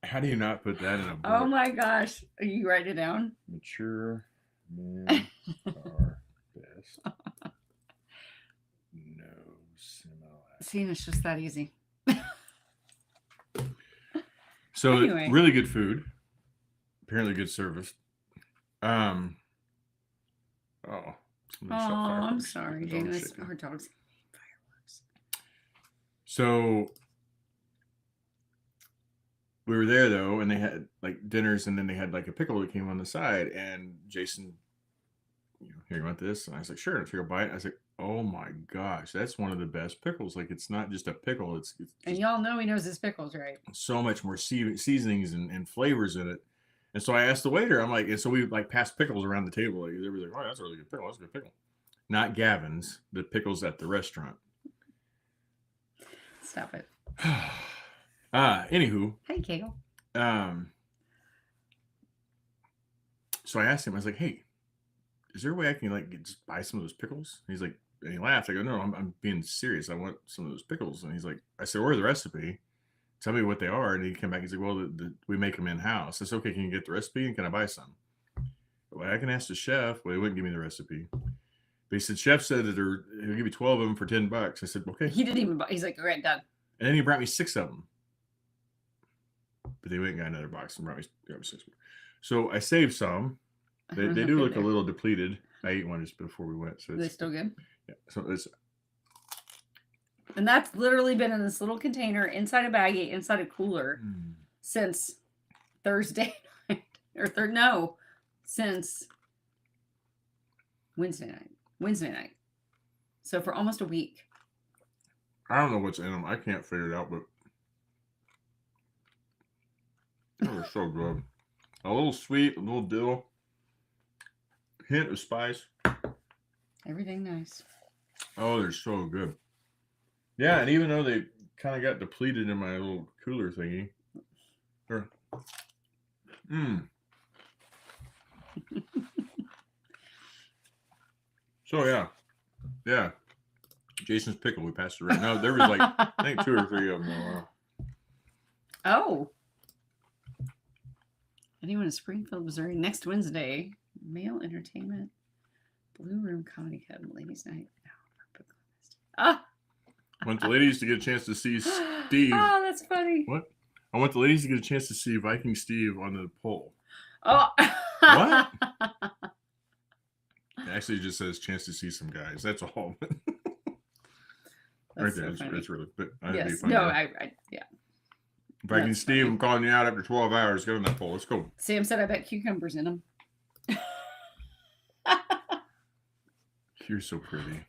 how do you not put that in a book? Oh my gosh, you write it down? Mature men are best. No similarity. See, it's just that easy. So Anyway. really good food. Apparently good service. Oh, I'm sorry, Janice. Our dog's fireworks. So we were there though, and they had like dinners, and then they had like a pickle that came on the side. And Jason, here, you want this? And I was like, sure. And I took a bite. I was like, oh my gosh, that's one of the best pickles. Like, it's not just a pickle. It's and y'all know he knows his pickles, right? So much more seasonings and flavors in it. And so I asked the waiter, I'm like, and so we like passed pickles around the table. Like, they were like, oh, that's a really good pickle. That's a good pickle. Not Gavin's, the pickles at the restaurant. Stop it. Anywho. Hey, Kale. So I asked him, I was like, hey, is there a way I can like just buy some of those pickles? And he's like, and he laughed. I go, no, I'm being serious. I want some of those pickles. And he's like, I said, where's the recipe? Tell me what they are. And he came back. He's like, well, we make them in house. I said, okay, can you get the recipe and can I buy some? Well, I can ask the chef. Well, he wouldn't give me the recipe. But he said, chef said that he'll give you 12 of them for $10. I said, okay. He didn't even buy. He's like, all right, done. And then he brought me 6 of them. But they went and got another box and brought me 6. So I saved some. They do look a little depleted. I ate one just before we went. So are they still good? Yeah. So it's. And that's literally been in this little container inside a baggie, inside a cooler since Thursday night. Since Wednesday night. So for almost a week. I don't know what's in them. I can't figure it out, but they were so good. A little sweet, a little dill, hint of spice. Everything nice. Oh, they're so good. Yeah, and even though they kind of got depleted in my little cooler thingy, they're So yeah. Jason's pickle. We passed it right now. There was like I think 2 or 3 of them. Oh. Anyone in Springfield, Missouri, next Wednesday, male entertainment, Blue Room Comedy Club, ladies' night. I want the ladies to get a chance to see Steve. Oh, that's funny. What? I want the ladies to get a chance to see Viking Steve on the pole. Oh. What? It actually just says chance to see some guys. That's all. Right there. It's really. But yes. Be funny. No, yeah. Viking Steve, funny. I'm calling you out after 12 hours. Get on that pole. Let's go. Sam said, I bet cucumbers in them. You're so pretty.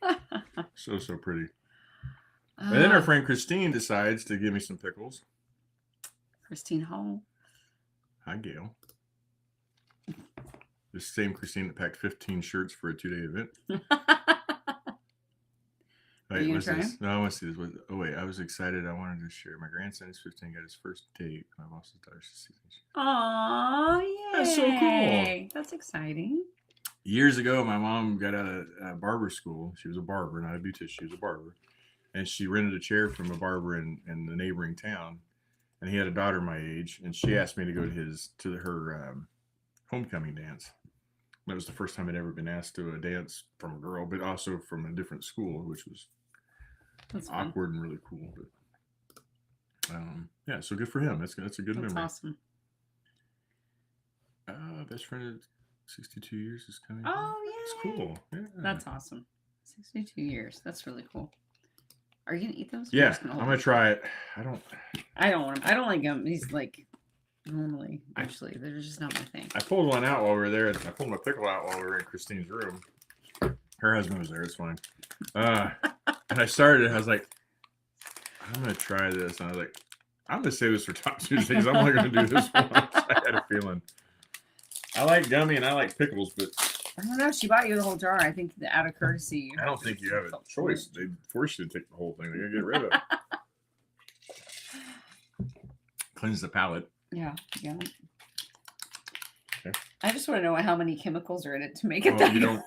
So pretty. And then our friend Christine decides to give me some pickles. Christine Hall. Hi, Gail. The same Christine that packed 15 shirts for a 2-day event. Wait, what's this? No, I want to see this. Oh, wait. I was excited. I wanted to share. My grandson is 15, got his first date. My boss's daughter's 16. Aw, yay. That's so cool. That's exciting. Years ago, my mom got out of barber school. She was a barber, not a beautician. She was a barber. And she rented a chair from a barber in the neighboring town. And he had a daughter my age. And she asked me to go to her homecoming dance. That was the first time I'd ever been asked to a dance from a girl, but also from a different school, which was awkward and really cool. But yeah, so good for him. That's a good memory. That's awesome. Best friend of 62 years is coming. Oh, yeah. It's cool. Yeah. That's awesome. 62 years. That's really cool. Are you gonna eat those? Yeah, I'm gonna try it. I don't want them. I don't like them. He's like normally, actually, they're just not my thing. I pulled one out while we were there. I pulled my pickle out while we were in Christine's room. Her husband was there. It's fine. And I started it. I was like, I'm gonna try this. And I was like, I'm gonna save this for Top Tuesday because I'm only gonna do this once. I had a feeling. I like gummy and I like pickles, but I don't know. She bought you the whole jar. I think out of courtesy. I don't think you have a choice. They force you to take the whole thing. They're gonna get rid of it. Cleanse the palate. Yeah. Okay. I just want to know how many chemicals are in it to make it that. You don't.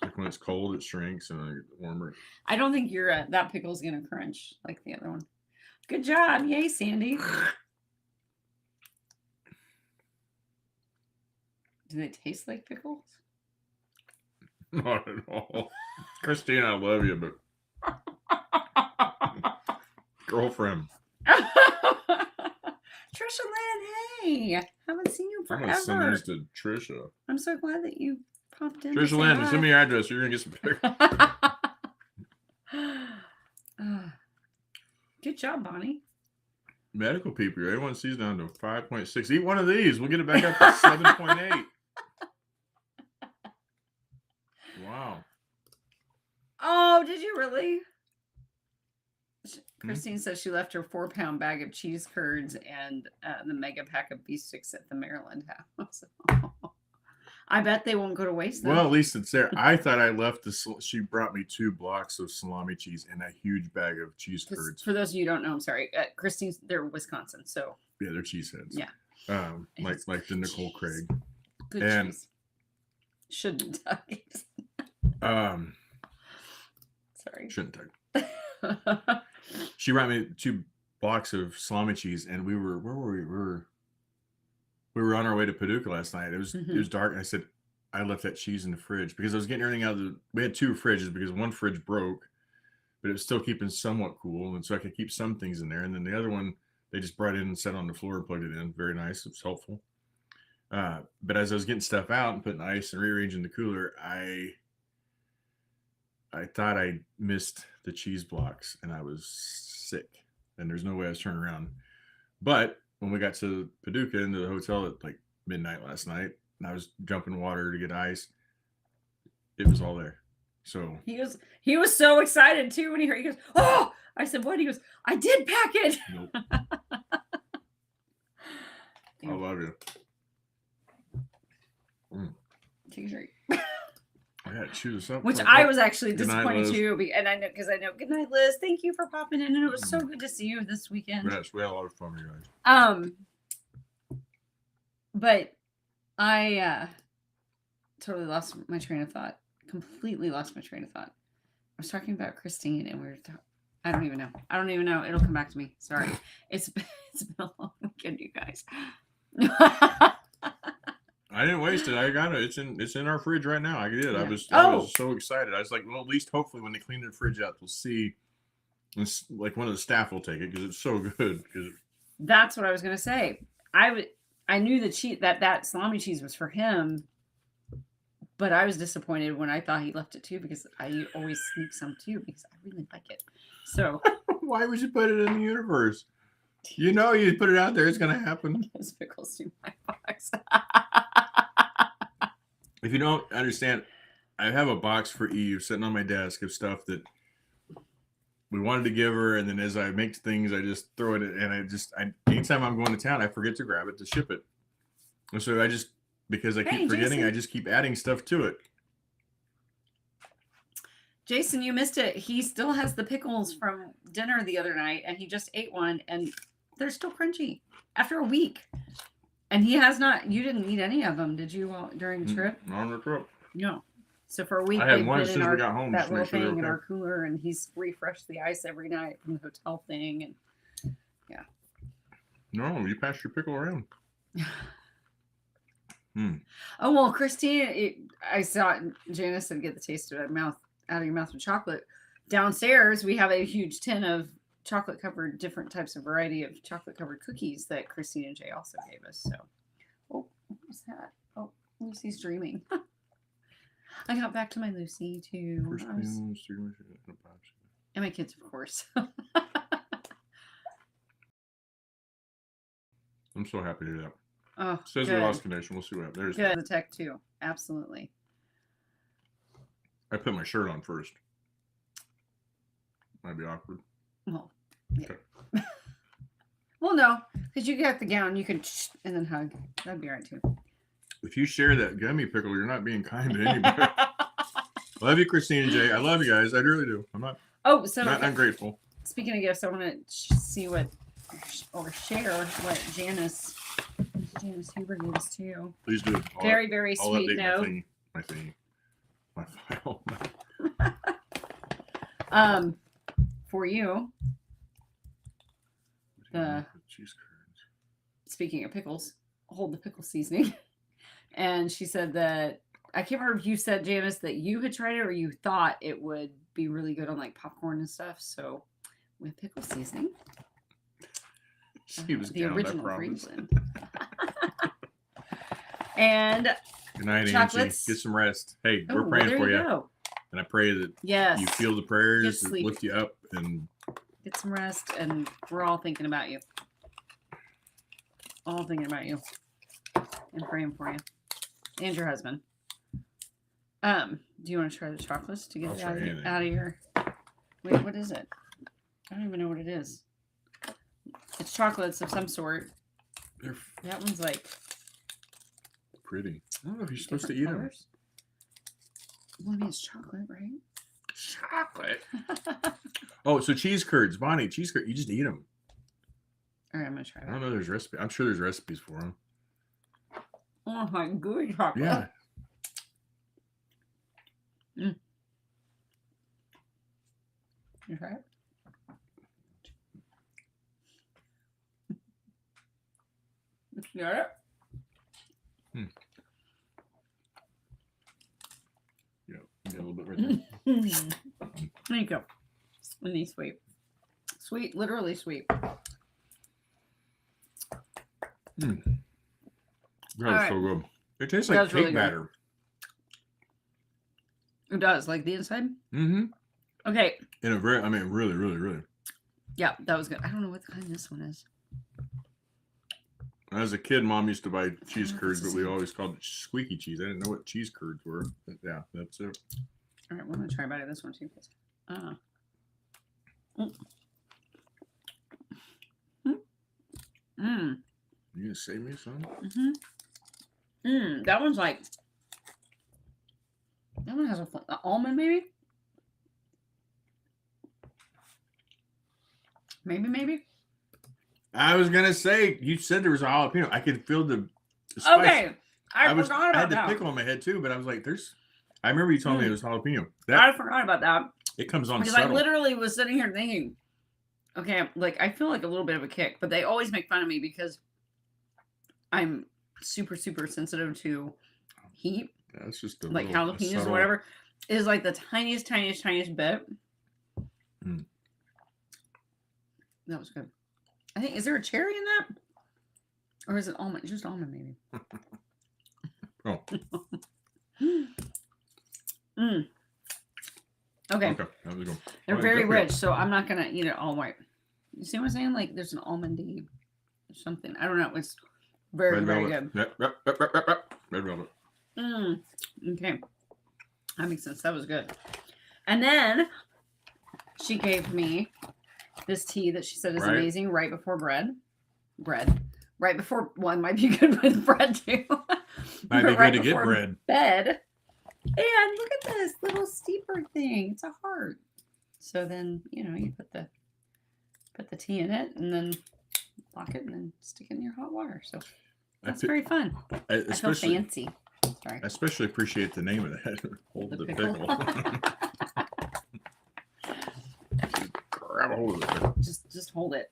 Like when it's cold, it shrinks, and then it gets warmer. I don't think that pickle's gonna crunch like the other one. Good job, yay, Sandy. Do they taste like pickles? Not at all. Christine, I love you, but girlfriend. Hi. Haven't seen you I'm gonna send forever. these to Trisha. I'm so glad that you popped in. to Trisha say Landon, send me hi. your address. You're gonna get some pictures. Good job, Bonnie. Medical people, A1C's down to 5.6. Eat one of these. We'll get it back up to 7.8. Wow. Oh, did you really? Christine says she left her 4-pound bag of cheese curds and the mega pack of beef sticks at the Maryland house. I bet they won't go to waste. Well, at least it's there. I thought I left she brought me 2 blocks of salami cheese and a huge bag of cheese curds. For those of you who don't know, I'm sorry. Christine's, they're Wisconsin, so. Yeah, they're cheeseheads. Yeah. Like the Nicole Craig. Good cheese. Shouldn't sorry. Shouldn't tug. She brought me 2 blocks of salami cheese, and where were we? We were on our way to Paducah last night. It was dark, and I said I left that cheese in the fridge because I was getting everything out of the. We had 2 fridges because one fridge broke, but it was still keeping somewhat cool, and so I could keep some things in there. And then the other one they just brought in and set on the floor and plugged it in. Very nice. It was helpful. But as I was getting stuff out and putting ice and rearranging the cooler, I thought I missed the cheese blocks, and I was sick, and there's no way I was turning around. But when we got to Paducah into the hotel at like midnight last night, and I was jumping water to get ice, it was all there. So he was so excited too when he heard. He goes, "Oh!" I said, "What?" He goes, "I did pack it." Nope. I love you. Take a drink. I had to chew this up. Which I was actually disappointed too, and I know because I know. Good night, Liz. Thank you for popping in, and it was so good to see you this weekend. Yes, we had a lot of fun, you guys. But I totally lost my train of thought. Completely lost my train of thought. I was talking about Christine, and we were. I don't even know. It'll come back to me. Sorry. It's been a long weekend, you guys. I didn't waste it. I got it. It's in our fridge right now. I did. Yeah. I was so excited. I was like, well, at least hopefully when they clean the fridge out, we'll see. It's like one of the staff will take it because it's so good. That's what I was gonna say. I knew that salami cheese was for him, but I was disappointed when I thought he left it too because I always sneak some too because I really like it. So why would you put it in the universe? You know, you put it out there, it's gonna happen. Those pickles to my box. If you don't understand, I have a box for Eve sitting on my desk of stuff that we wanted to give her, and then as I make things, I just throw it in, and anytime I'm going to town, I forget to grab it to ship it. And so because I keep forgetting, Jason. I just keep adding stuff to it. Jason, you missed it. He still has the pickles from dinner the other night, and he just ate one, and they're still crunchy after a week. And he has not. You didn't eat any of them, did you, during the trip? Not on the trip. No. So for a week, I had one as soon as we got home. That little thing in our cooler, and he's refreshed the ice every night from the hotel thing, and yeah. No, you passed your pickle around. Oh well, Christine, I saw Janice said get the taste of out of your mouth with chocolate. Downstairs, we have a huge tin of chocolate covered, different types of variety of chocolate covered cookies that Christine and Jay also gave us. So, oh, what was that? Oh, Lucy's dreaming. I got back to my Lucy too. And my kids, of course. I'm so happy to hear that. Oh, says we lost connection. We'll see what happens. There's the tech too. Absolutely. I put my shirt on first. Might be awkward. Well, yeah. Okay. Well, no, because you got the gown, you can and then hug. That'd be all right too. If you share that gummy pickle, you're not being kind to anybody. Love you, Christine and Jay. I love you guys. I really do. I'm not. Oh, so not ungrateful. Speaking of gifts, I want to see what or share what Janice Huber gave us too. Please do. Very, very sweet note. My file. For you. Speaking of pickles, hold the pickle seasoning. And she said that I can't remember if you said, Janice, that you had tried it or you thought it would be really good on like popcorn and stuff. So with pickle seasoning. She was the original Friesland. And Good night, chocolates. Angie. Get some rest. Hey, Oh, we're praying there for you you. go. And I pray that Yes. you feel the prayers Get that sleep. lift you up and Get some rest, and we're all thinking about you. All thinking about you and praying for you and your husband. Do you want to try the chocolates to get I'll it try out of your? Wait, what is it? I don't even know what it is. It's chocolates of some sort. they're That one's like pretty. I don't know if you're supposed to different eat colors. Well, I mean, it's chocolate, right? them. Chocolate. Oh, so cheese curds, Bonnie. Cheese curds. You just eat them. All right, I'm gonna try I that. don't know. There's recipe. I'm sure there's recipes for them. Oh my good chocolate. Yeah. You try it? You got it? Yeah. Get a little bit right there. There you go. Really sweet. Sweet, literally sweet. That was Alright. so good. It tastes That like was cake really good. batter. It does, like the inside. Mm-hmm. Okay. In a very, I mean, really, really, really. Yeah, that was good. I don't know what kind this one is. As a kid, Mom used to buy cheese know if curds, it's but the we same. always called it squeaky cheese. I didn't know what cheese curds were. But yeah, that's it. All right, we're gonna try about this one too. You gonna save me some? That one's like, that one has a almond, maybe. Maybe. I was gonna say you said there was a jalapeno. I could feel the spice. Okay, I I forgot about had the that. pickle in my head too, but I was like, "There's." I remember you told me it was jalapeno. I forgot about that It comes on because subtle. I literally was sitting here thinking, okay, like I feel like a little bit of a kick, but they always make fun of me because I'm super sensitive to heat. Yeah, it's just like jalapenos or whatever, is like the tiniest bit. That was good. I think, is there a cherry in that? Or is it almond? Just almond, maybe. Oh. Okay. That was good. They're very rich, so I'm not going to eat it all white. You see what I'm saying? Like there's an almondy something. I don't know. It's very good. Red velvet. Okay. That makes sense. That was good. And then she gave me this tea that she said is amazing right before bread. Right before one might be good with bread too. Might be good to get bread. Bed. And look at this little steeper thing. It's a heart. So then, you put the tea in it and then lock it and then stick it in your hot water. So that's very fun. I feel fancy. Sorry. I especially appreciate the name of that. Hold the pickle. Grab a hold of the pickle. Just hold it.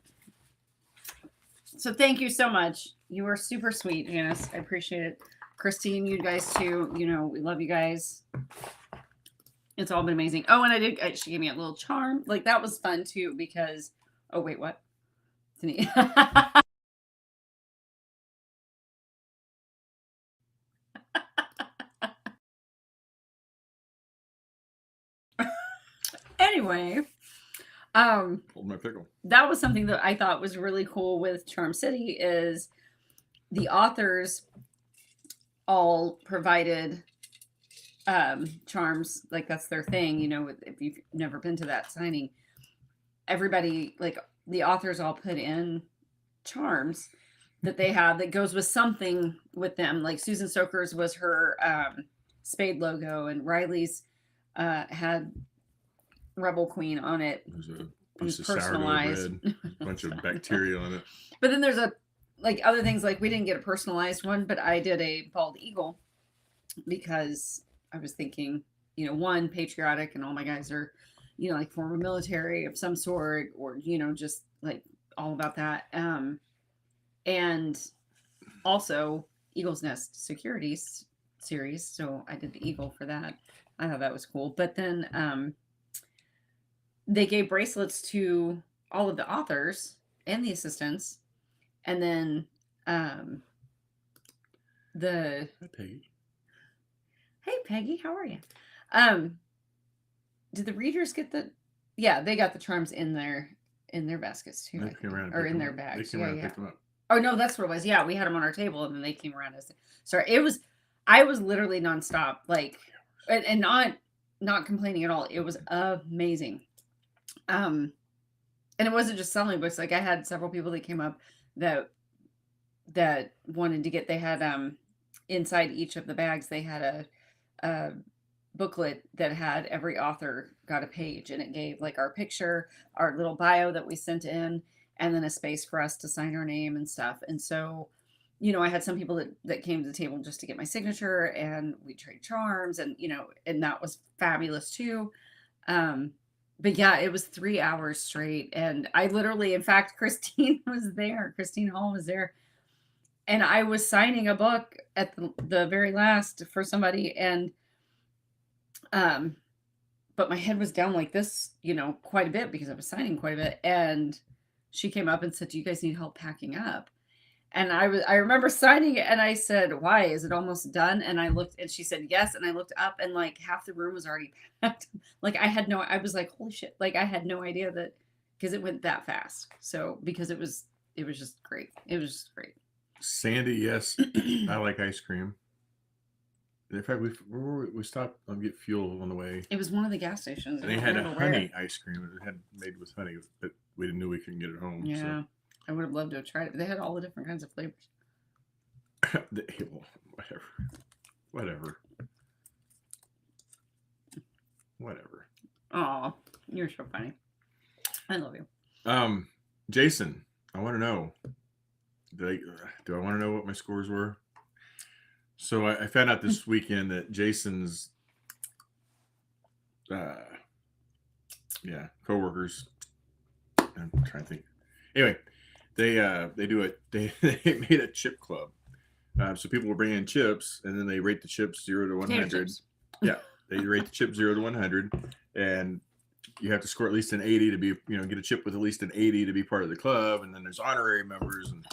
So thank you so much. You were super sweet, Janice. I appreciate it. Christine, you guys too. We love you guys. It's all been amazing. Oh, and she gave me a little charm. Like that was fun too because, oh wait, what? Anyway, hold my pickle. That was something that I thought was really cool with Charm City is the authors all provided charms. Like that's their thing, if you've never been to that signing, everybody, like the authors all put in charms that they have that goes with something with them. Like Susan Stoker's was her spade logo, and Riley's had Rebel Queen on it. It was a personalized bread, a bunch of bacteria on it. But then there's other things, like we didn't get a personalized one, but I did a bald eagle because I was thinking, one, patriotic, and all my guys are, like former military of some sort, or, just like all about that. And also Eagle's Nest Securities series. So I did the eagle for that. I thought that was cool. But then they gave bracelets to all of the authors and the assistants. And then the Hi, Peggy. hey Peggy, how are you? Did the readers get the? Yeah, they got the charms in their baskets too. They I came think. around and Or picked in them their up. They bags. came Yeah, around and yeah. picked them up. Oh no, that's what it was. Yeah, we had them on our table, and then they came around us. Sorry, it was. I was literally nonstop, like, and not complaining at all. It was amazing. And it wasn't just selling books. Like I had several people that came up that wanted to get. They had inside each of the bags they had a booklet that had every author got a page, and it gave like our picture, our little bio that we sent in, and then a space for us to sign our name and stuff. And so, I had some people that came to the table just to get my signature, and we trade charms, and and that was fabulous too. But yeah, it was 3 hours straight, and I literally, in fact, Christine was there. Christine Hall was there, and I was signing a book at the very last for somebody, and um but my head was down like this, quite a bit because I was signing quite a bit. And she came up and said, "Do you guys need help packing up?" And I remember signing it, and I said, "Why? Is it almost done?" And I looked, and she said, "Yes." And I looked up, and like half the room was already packed. Like I was like, "Holy shit." Like I had no idea that, because it went that fast. So because it was just great. It was just great. Sandy, yes. I like ice cream. In fact, we stopped and get fuel on the way. It was one of the gas stations. And they had a honey ice cream. It had made with honey, but we didn't know we couldn't get it home. Yeah, so. I would have loved to have tried it. But they had all the different kinds of flavors. Whatever. Oh, you're so funny. I love you. Jason, I want to know. Do I want to know what my scores were? So I found out this weekend that Jason's coworkers. I'm trying to think. Anyway, they made a chip club. So people will bring in chips, and then they rate the chips 0 to 100. Yeah, they rate the chip 0 to 100, and you have to score at least an 80 to be, get a chip with at least an 80 to be part of the club. And then there's honorary members. And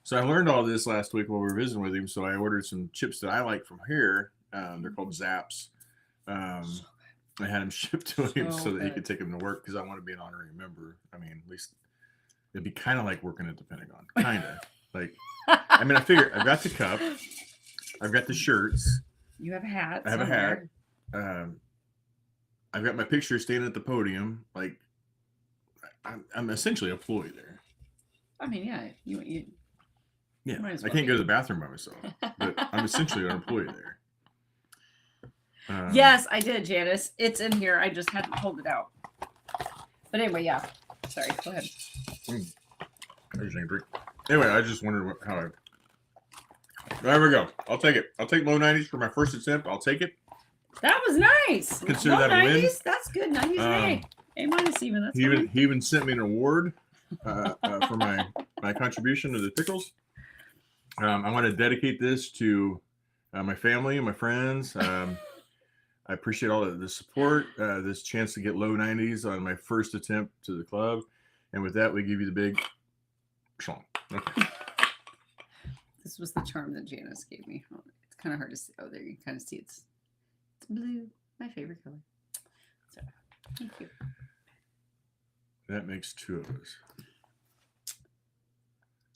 so I learned all this last week while we were visiting with him. So I ordered some chips that I like from here. They're called Zaps. I had them shipped to him so that he could take them to work, because I want to be an honorary member. I mean, at least it'd be kind of like working at the Pentagon. Kind of. Like, I mean, I figure I've got the cup. I've got the shirts. You have a hat. I have a hat. I've got my picture standing at the podium. Like, I'm essentially a ploy there. I mean, yeah, you yeah, I can't go to the bathroom by myself, but I'm essentially an employee there. Yes, I did, Janice. It's in here. I just hadn't pulled it out. But anyway, yeah. Sorry. Go ahead. Anyway, I just wondered how I. There we go. I'll take it. I'll take low 90s for my first attempt. I'll take it. That was nice. Consider low that 90s? A win. That's good. 90s A. A minus even. That's he even sent me an award for my contribution to the pickles. I want to dedicate this to my family and my friends. I appreciate all the support, this chance to get low 90s on my first attempt to the club. And with that, we give you the big schlong. Okay. This was the charm that Janice gave me. Oh, it's kind of hard to see. Oh, there you kind of see it's blue, my favorite color. So, thank you. That makes 2 of us.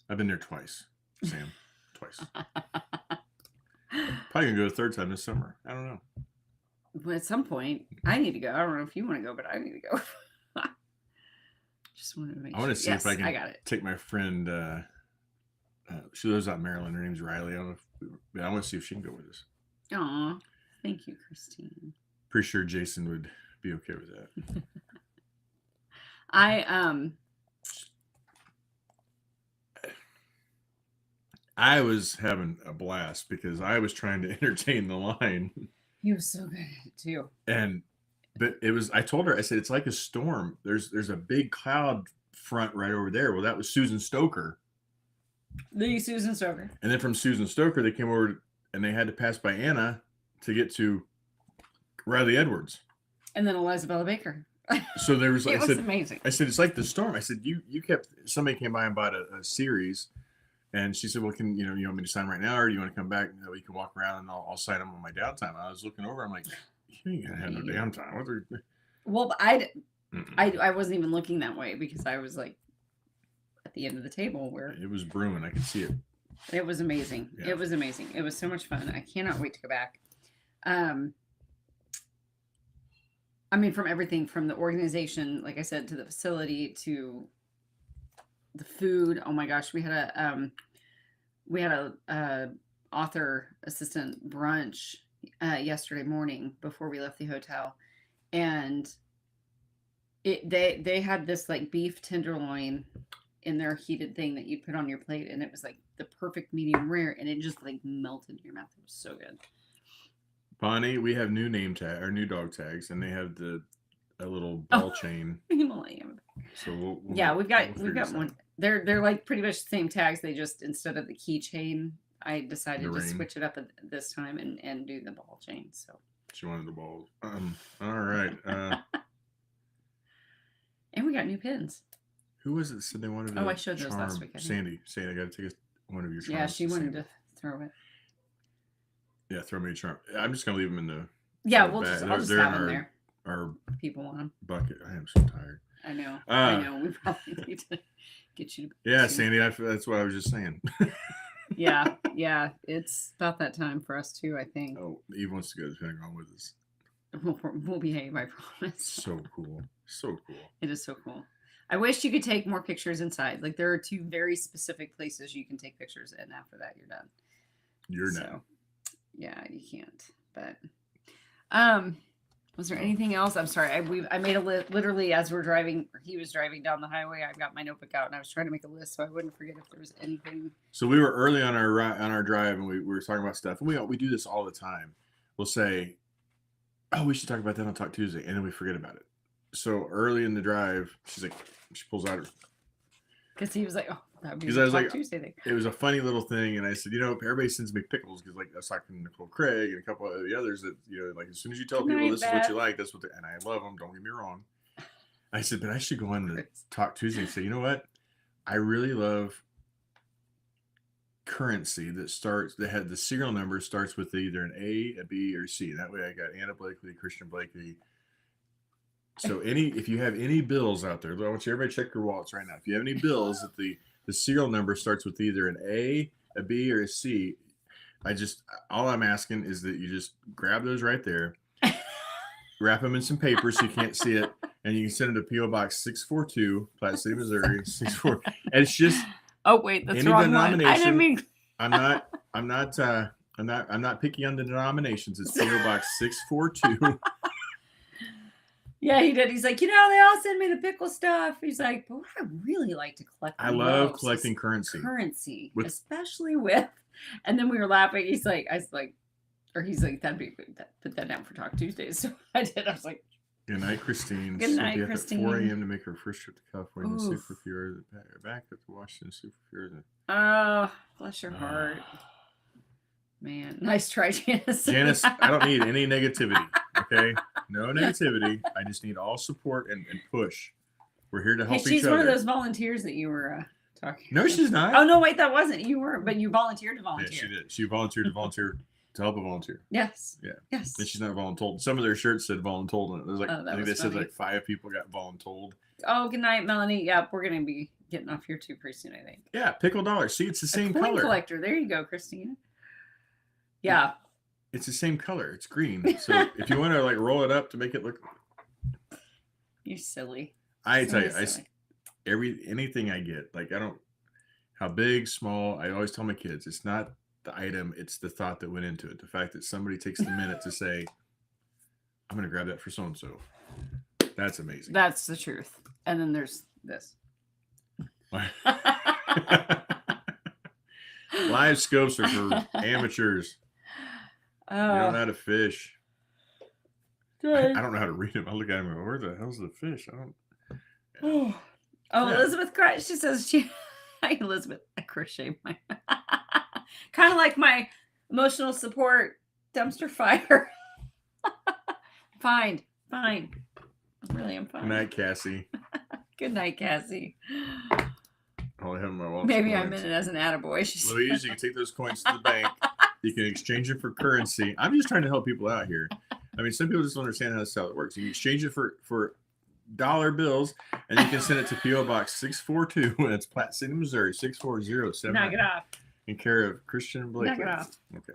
I've been there twice, Sam. Twice. Probably gonna go the 3rd time this summer. I don't know. But at some point, I need to go. I don't know if you want to go, but I need to go. Just wanted to make sure. I want to see if I can it. take my friend. She lives out in Maryland. Her name's Riley. I want to see if she can go with us. Aw, thank you, Christine. Pretty sure Jason would be okay with that. I was having a blast because I was trying to entertain the line. He was so good at it too. But it was, I told her, I said, it's like a storm. There's a big cloud front right over there. Well, that was Susan Stoker. The Susan Stoker. And then from Susan Stoker, they came over and they had to pass by Anna to get to Riley Edwards. And then Eliza Bella Baker. So there was, amazing. I said, it's like the storm. I said, you kept, somebody came by and bought a series And she said, well, you want me to sign right now, or do you want to come back? No, you can walk around and I'll sign them on my downtime. I was looking over. I'm like, you ain't gonna have no downtime. What are... Well, I wasn't even looking that way because I was like at the end of the table where it was brewing. I could see it. It was amazing. Yeah. It was amazing. It was so much fun. I cannot wait to go back. I mean, from everything from the organization, like I said, to the facility, to the food. Oh my gosh, we had a author assistant brunch yesterday morning before we left the hotel, and they had this like beef tenderloin in their heated thing that you'd put on your plate, and it was like the perfect medium rare, and it just like melted in your mouth. It was so good. Bonnie, we have new new dog tags, and they have a little ball chain. Himalayan. So we've got one. They're like pretty much the same tags. They just, instead of the keychain, I decided to switch it up this time and do the ball chain. So she wanted the balls. All right. And we got new pins. Who was it that said they wanted? I showed those last week. Sandy, I got to take one of your charms. Yeah, she wanted to throw it. Yeah, throw me a charm. I'm just gonna leave them in the. Yeah, I'll just have them there. Our people want them. Bucket. I am so tired. I know. I know. We probably need to get you. Yeah, Sandy. That's what I was just saying. Yeah. It's about that time for us too, I think. Oh, Eve wants to go to the Pentagon with us. We'll behave, I promise. So cool. So cool. It is so cool. I wish you could take more pictures inside. Like, there are 2 very specific places you can take pictures, and after that, you're done. You're done. Yeah, you can't. But was there anything else? I'm sorry. I made a list literally as we're driving. He was driving down the highway. I got my notebook out and I was trying to make a list so I wouldn't forget if there was anything. So we were early on our drive, and we were talking about stuff. And we do this all the time. We'll say, "Oh, we should talk about that on Talk Tuesday," and then we forget about it. So early in the drive, she pulls out her. Because he was like, "Oh, that would be a Talk Tuesday thing." It was a funny little thing, and I said, everybody sends me pickles because, like, I was talking to Nicole Craig and a couple of the others that, like, as soon as you tell people this is what you like, that's what and I love them. Don't get me wrong. I said, but I should go on to Talk Tuesday and say, you know what? I really love currency that had the serial number starts with either an A, a B, or C. That way, I got Anna Blakely, Christian Blakely. So if you have any bills out there, I want you everybody to check your wallets right now. If you have any bills that the serial number starts with either an A, a B, or a C, all I'm asking is that you just grab those right there, wrap them in some paper so you can't see it, and you can send them to P.O. Box 642, Platte City, Missouri, 64. And it's just wait, that's the wrong one. I didn't mean. I'm not picky on the denominations. It's P.O. Box 642. Yeah, he did. He's like, they all send me the pickle stuff. He's like, but what I really like to collect. I love collecting currency. Especially with. And then we were laughing. He's like, he's like, put that down for Talk Tuesdays. So I did. I was like, good night, Christine. Good night, Christine. At 4 a.m. to make her first trip to California. Super Fury. Back at Washington. Super Fury. Oh, bless your heart. Man, nice try, Janice. Janice, I don't need any negativity. Okay, no negativity. I just need all support and push. We're here to help each other. She's one of those volunteers that you were talking. No, she's not. Oh no, wait, that wasn't. You were, but you volunteered to volunteer. Yeah, she did. She volunteered to volunteer to help a volunteer. Yes. Yeah. Yes. And she's not voluntold. Some of their shirts said voluntold on it. There's like I think they said like 5 people got voluntold. Oh, good night, Melanie. Yeah, we're gonna be getting off here too pretty soon, I think. Yeah, pickle dollars. See, it's the same coin color. Collector. There you go, Christina. Yeah. It's the same color. It's green. So if you want to like roll it up to make it look. You're silly. I tell you, anything I get, like how big, small. I always tell my kids, it's not the item, it's the thought that went into it. The fact that somebody takes the minute to say, "I'm going to grab that for so and so." That's amazing. That's the truth. And then there's this. Live scopes are for amateurs. You don't know how to fish. I don't know how to read them. I look at them and go, where the hell's the fish? I don't. Oh, yeah. Elizabeth, she says Elizabeth, I crochet my kind of like my emotional support dumpster fire. Fine. Really, I'm fine. Good night, Cassie. Good night, Cassie. All I have in my wallet. Maybe I meant it as an attaboy. Well, you can take those coins to the bank. You can exchange it for currency. I'm just trying to help people out here. I mean, some people just don't understand how this how it works. You can exchange it for dollar bills, and you can send it to P.O. Box 642, and it's Platte City, Missouri 64079. Knock it off. In care of Christian Blake. Knock it off. Okay.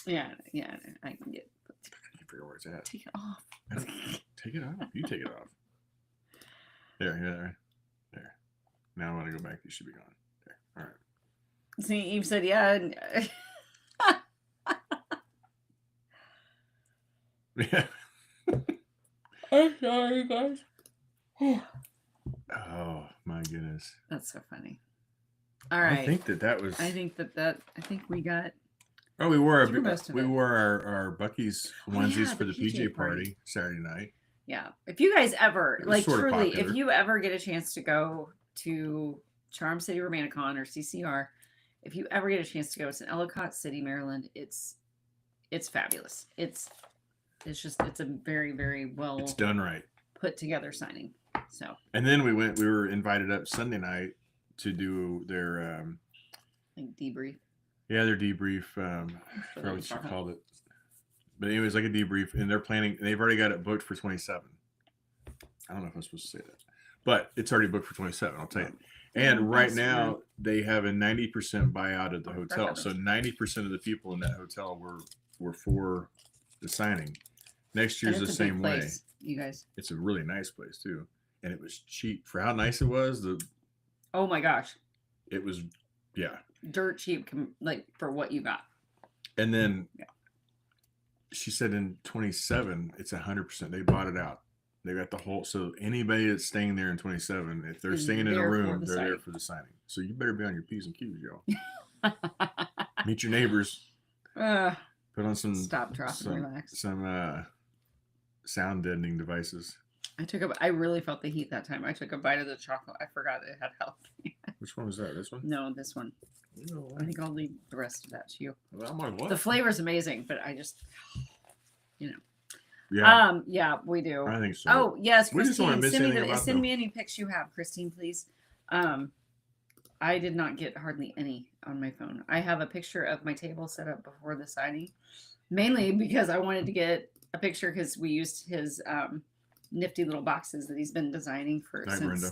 Yeah, I can get. I can figure where it's at. Take it off. Take it off. You take it off. There. Now I want to go back. You should be gone. There. All right. See, Eve said, yeah. Yeah. I'm sorry, guys. Oh my goodness. That's so funny. All right. I think that was. I think we got. Oh, we wore our our Bucky's onesies for the PJ party Saturday night. Yeah. If you guys ever truly, popular. if you ever get a chance to go to Charm City Romanicon or CCR, if you ever get a chance to go, it's in Ellicott City, Maryland. It's fabulous. It's a very, very well It's done right. put together signing. So. And then we were invited up Sunday night to do their Like debrief. yeah, their debrief. I forgot what you called it. But anyways, like a debrief, and they've already got it booked for 27. I don't know if I'm supposed to say that, but it's already booked for 27. I'll tell you. And right now they have a 90% buyout at the hotel. So 90% of the people in that hotel were for the signing. Next year's the same way. You guys. It's a really nice place too, and it was cheap for how nice it was. Oh my gosh. It was, yeah. Dirt cheap, like for what you got. And then she said in 27, it's 100%. They bought it out. They got the whole. So anybody that's staying there in 27, if they're staying in a room, they're there for the signing. So you better be on your P's and Q's, y'all. Meet your neighbors. Put on some. Stop, drop, and relax. Some sound deadening devices. I really felt the heat that time. I took a bite of the chocolate. I forgot it had health. Which one was that? This one? No, this one. No. I think I'll leave the rest of that to you. Well, I'm on what? The flavor's amazing, but I just, Yeah. Yeah, we do. I think so. Oh yes, We just don't wanna Christine, miss send me any pics you have, Christine, please. I did not get hardly any on my phone. I have a picture of my table set up before the signing, mainly because I wanted to get a picture because we used his nifty little boxes that he's been designing since Brenda.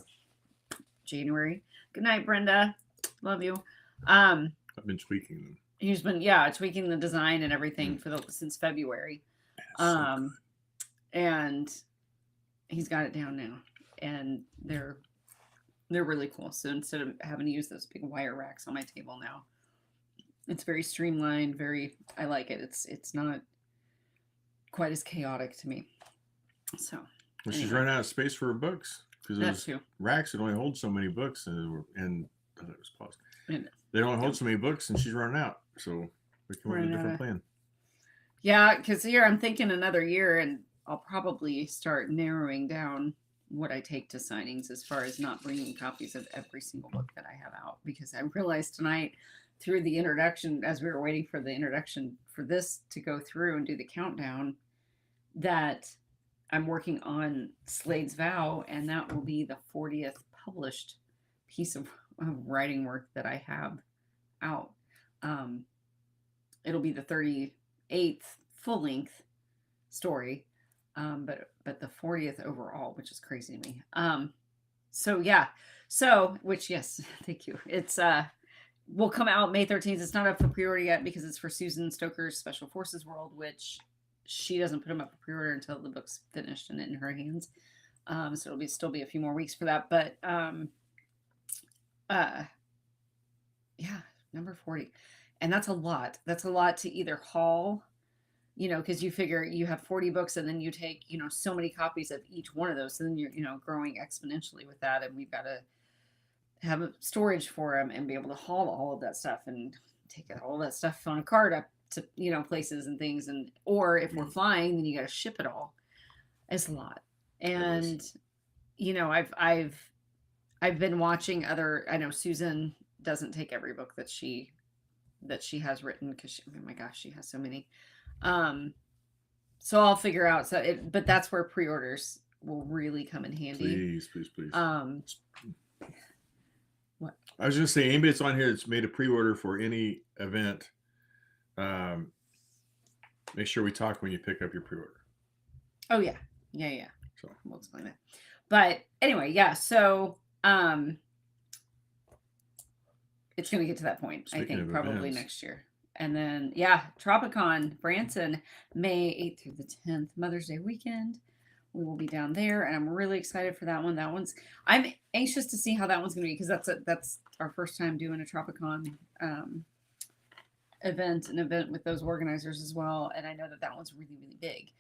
January. Good night, Brenda. Love you. I've been tweaking them. He's been tweaking the design and everything since February. And he's got it down now, and they're really cool. So instead of having to use those big wire racks on my table now, it's very streamlined. I like it. It's not quite as chaotic to me. So. Well, she's running out of space for her books because those racks that only hold so many books, and I thought it was paused. They don't hold so many books, and she's running out. So we come up with a different plan. Yeah, because here I'm thinking another year, and I'll probably start narrowing down what I take to signings as far as not bringing copies of every single book that I have out, because I realized tonight through the introduction, as we were waiting for the introduction for this to go through and do the countdown, that I'm working on Slade's Vow, and that will be the 40th published piece of writing work that I have out. It'll be the 38th full-length story, but the 40th overall, which is crazy to me. Which yes, thank you. It's will come out May 13th. It's not up for pre-order yet because it's for Susan Stoker's Special Forces World, which she doesn't put them up for pre-order until the book's finished and in her hands. So it'll still be a few more weeks for that. But number 40. And that's a lot. That's a lot to either haul, because you figure you have 40 books and then you take, so many copies of each one of those. So then you're, growing exponentially with that. And we've got to have a storage for them and be able to haul all of that stuff and take all that stuff on a cart up to, places and things. Or if we're flying, then you got to ship it all. It's a lot. And, I've been watching I know Susan doesn't take every book that she has written because oh my gosh, she has so many. So I'll figure out. But that's where pre-orders will really come in handy. Please. What? I was just saying, anybody that's on here that's made a pre-order for any event, make sure we talk when you pick up your pre-order. Oh yeah. So we'll explain that. But anyway, yeah. So it's going to get to that point. Speaking I think probably events. next year. And then Tropicon Branson, May 8th through the 10th, Mother's Day weekend. We will be down there, and I'm really excited for that one. I'm anxious to see how that one's going to be, because that's our first time doing a Tropicon event with those organizers as well. And I know that one's really, really big.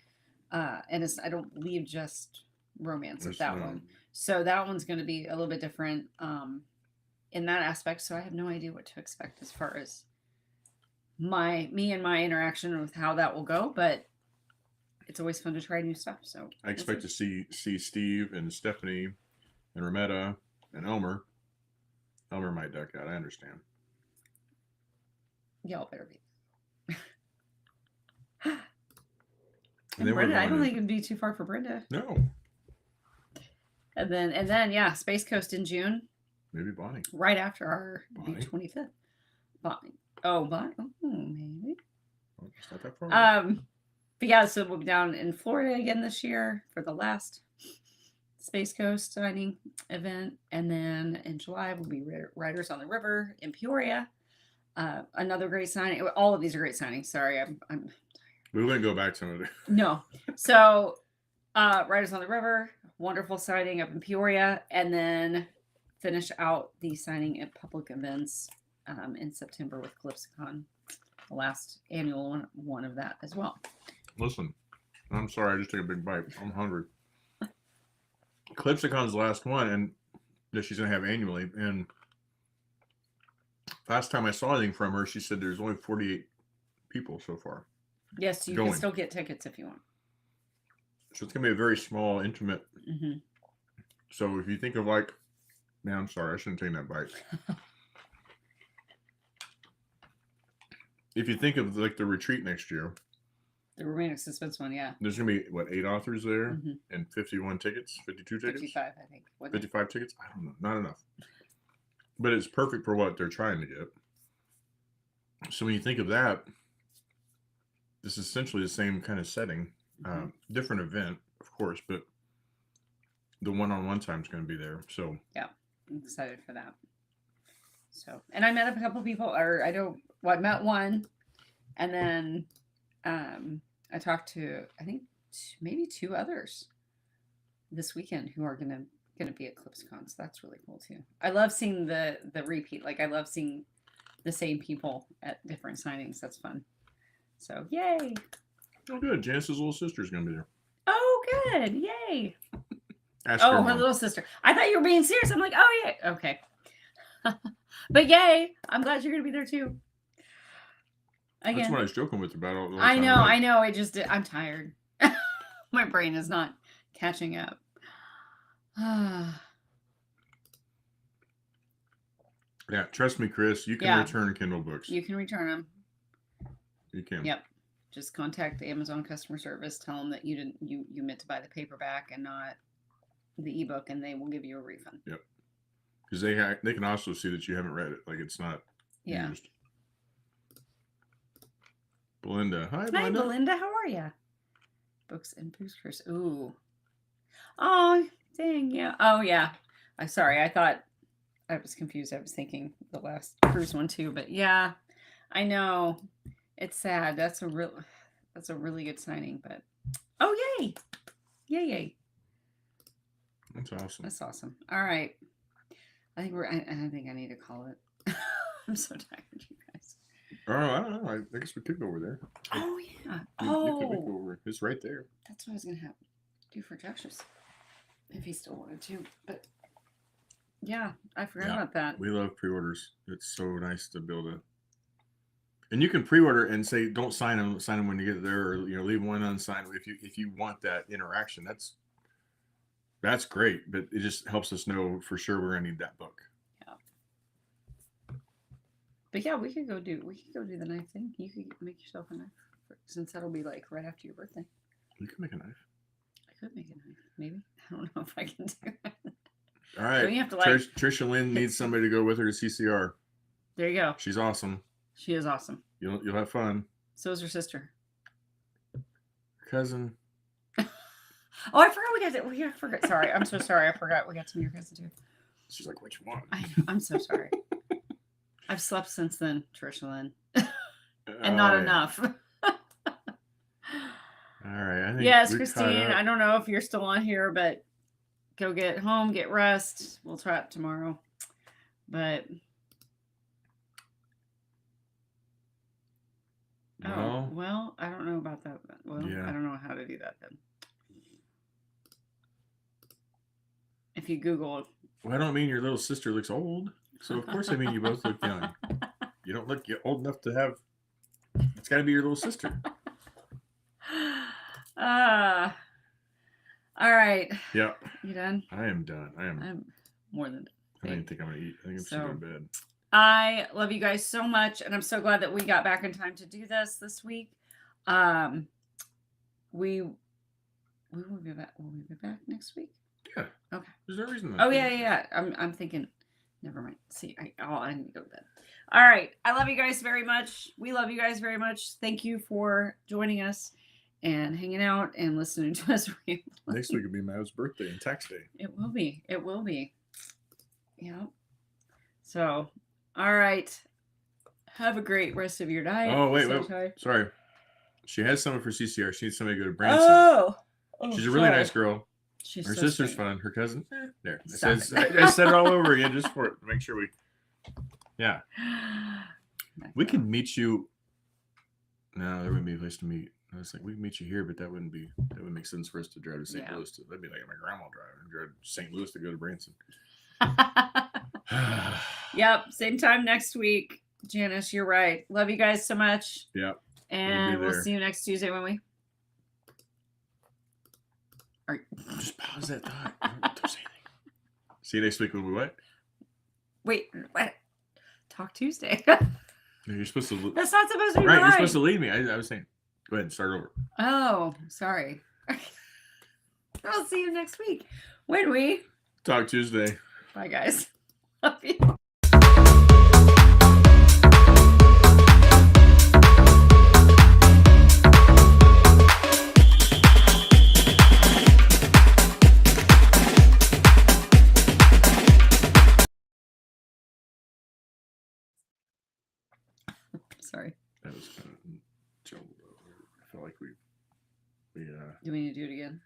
And I don't believe just romance with that one. So that one's going to be a little bit different in that aspect. So I have no idea what to expect as far as me and my interaction with how that will go, but it's always fun to try new stuff. So I expect to see Steve and Stephanie and Rametta and Elmer. Elmer might duck out. I understand. Y'all better be. And then Brenda, I don't think it'd be too far for Brenda. No. And then Space Coast in June. Maybe Bonnie. Right after our 25th. Bonnie. Oh, Bonnie. Oh, maybe. Oh, it's not that far. But yeah, so we'll be down in Florida again this year for the last Space Coast signing event. And then in July, we'll be Riders on the River in Peoria. Another great signing. All of these are great signings. Sorry, I'm we wouldn't go back to it. No. So Riders on the River, wonderful signing up in Peoria, and then finish out the signing at public events in September with CalypsoCon, the last annual one of that as well. Listen, I'm sorry, I just took a big bite. I'm hungry. CalypsoCon's the last one, and that she's going to have annually. And last time I saw anything from her, she said there's only 48 people so far. Yes, you can still get tickets if you want. So it's going to be a very small, intimate. Mm-hmm. So if you think of man, I'm sorry, I shouldn't take that bite. If you think of the retreat next year. The romantic suspense one, yeah. There's going to be, 8 authors there and 51 tickets, 52 tickets? 55, I think. 55 tickets? I don't know. Not enough. But it's perfect for what they're trying to get. So when you think of that, this is essentially the same kind of setting. Different event, of course, but the one-on-one time is going to be there. So yeah, I'm excited for that. So, and I met up a couple people, or I met one, and then I talked to, I think, maybe 2 others this weekend who are gonna be at CalypsoCon. So that's really cool too. I love seeing the repeat. I love seeing the same people at different signings. That's fun. So yay! Oh, good. Janice's little sister's gonna be there. Oh, good! Yay! Her little sister. I thought you were being serious. I'm like, oh yeah, okay. But yay! I'm glad you're gonna be there too. Again, that's what I was joking with about all the I know. I'm tired. My brain is not catching up. Yeah, trust me, Chris. You can return Kindle books. You can return them. You can. Yep. Just contact the Amazon customer service. Tell them that you meant to buy the paperback and not the ebook, and they will give you a refund. Yep. Because they can also see that you haven't read it. It's not used. Belinda. Hi, Belinda. Hi, Belinda. How are you? Books and boosters. Ooh. Oh, dang. Yeah. Oh, yeah. I'm sorry. I thought I was confused. I was thinking the last cruise one too, but yeah, I know. It's sad. That's a really good signing, but oh, yay. Yay. That's awesome. That's awesome. All right. I think I need to call it. I'm so tired, you guys. Oh, I don't know. I guess we could go over there. Oh, yeah. You could go over. It's right there. That's what I was going to do for Josh's, if he still wanted to. But yeah, I forgot about that. We love pre-orders. It's so nice to be able to. And you can pre-order and say, don't sign them. Sign them when you get there, or leave one unsigned. If you want that interaction, that's great. But it just helps us know for sure we're gonna need that book. Yeah. But yeah, we could go do the knife thing. You could make yourself a knife, since that'll be right after your birthday. You can make a knife. I could make a knife. Maybe. I don't know if I can do it. All right. Don't you have to, like, Trisha Lynn needs somebody to go with her to CCR. There you go. She's awesome. She is awesome. You'll have fun. So is her sister. Cousin. Oh, I forgot we forgot. Sorry, I'm so sorry. I forgot we got to meet your cousin too. She's like, which one? I'm so sorry. I've slept since then, Trisha Lynn. And not enough. All right. I think yes, Christine. I don't know if you're still on here, but go get home, get rest. We'll try it tomorrow. But well, I don't know about that. Well, yeah. I don't know how to do that then. If you Google. Well, I don't mean your little sister looks old. So of course I mean you both look young. You don't look old enough to have. It's got to be your little sister. All right. Yeah. You done? I am done. I'm more than done. I don't even think I'm gonna eat. I think I'm just going to bed. I love you guys so much, and I'm so glad that we got back in time to do this week. We will be back. Will we be back next week? Yeah. Okay. There's no reason. Oh yeah. I'm thinking. Never mind. See, I need to go to bed. All right. I love you guys very much. We love you guys very much. Thank you for joining us and hanging out and listening to us. Next week will be Matt's birthday and tax day. It will be. It will be. Yeah. So, all right. Have a great rest of your night. Oh, wait. Sorry. She has someone for CCR. She needs somebody to go to Branson. Oh she's a really nice girl. Her sister's fun. Her cousin. There. I said it all over again just to make sure we. Yeah. We could meet you. No, there wouldn't be a place to meet. I was like, we can meet you here, but that wouldn't make sense for us to drive to St. Louis. That'd be like my grandma drive to St. Louis to go to Branson. Yep. Same time next week. Janice, you're right. Love you guys so much. Yep. And we'll see you next Tuesday, won't we? Just pause that thought. Don't say anything. See you next week when we what? Wait, what? Talk Tuesday. You're supposed to. That's not supposed to be right. You're supposed to lead me. I was saying. Go ahead and start over. Oh, sorry. I'll see you next week when we talk Tuesday. Bye, guys. Love you. Sorry. That was kind of jumbled over. I felt like we do we need to do it again?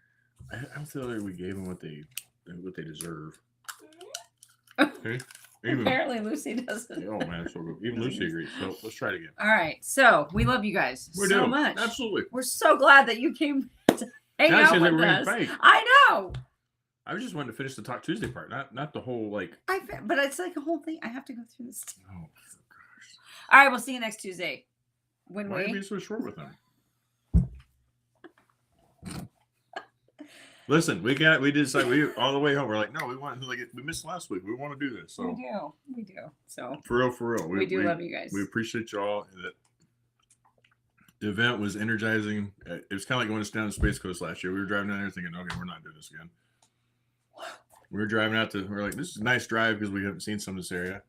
I don't feel like we gave them what they deserve. Okay? Apparently Lucy doesn't. Oh man, so good. Even Lucy agrees. So let's try it again. All right. So we love you guys so much. Absolutely. We're so glad that you came to hang out with us. I know. I was just wanting to finish the Talk Tuesday part, not the whole like. But it's like a whole thing. I have to go through this. Oh gosh. All right, we'll see you next Tuesday. Why are you being so short with them? Listen, we decide all the way home. We're like, no, we missed last week. We want to do this. So we do. So for real. We do love you guys. We appreciate y'all. The event was energizing. It was kind of like going down to Space Coast last year. We were driving down there thinking, okay, we're not doing this again. We were driving we're like, this is a nice drive because we haven't seen some of this area.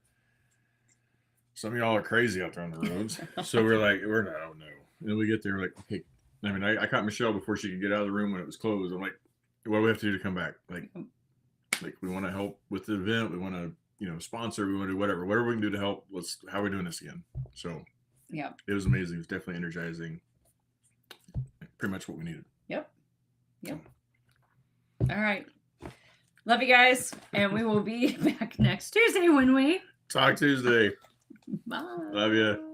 Some of y'all are crazy out there on the roads. So we're like, we're not, oh no. And then we get there, we're like, okay. I mean, I caught Michelle before she could get out of the room when it was closed. I'm like, what do we have to do to come back? Like we want to help with the event. We want to, sponsor. We want to do whatever we can do to help. How are we doing this again? So yeah, it was amazing. It was definitely energizing. Pretty much what we needed. Yep. All right. Love you guys. And we will be back next Tuesday when we Talk Tuesday. Bye. Love you.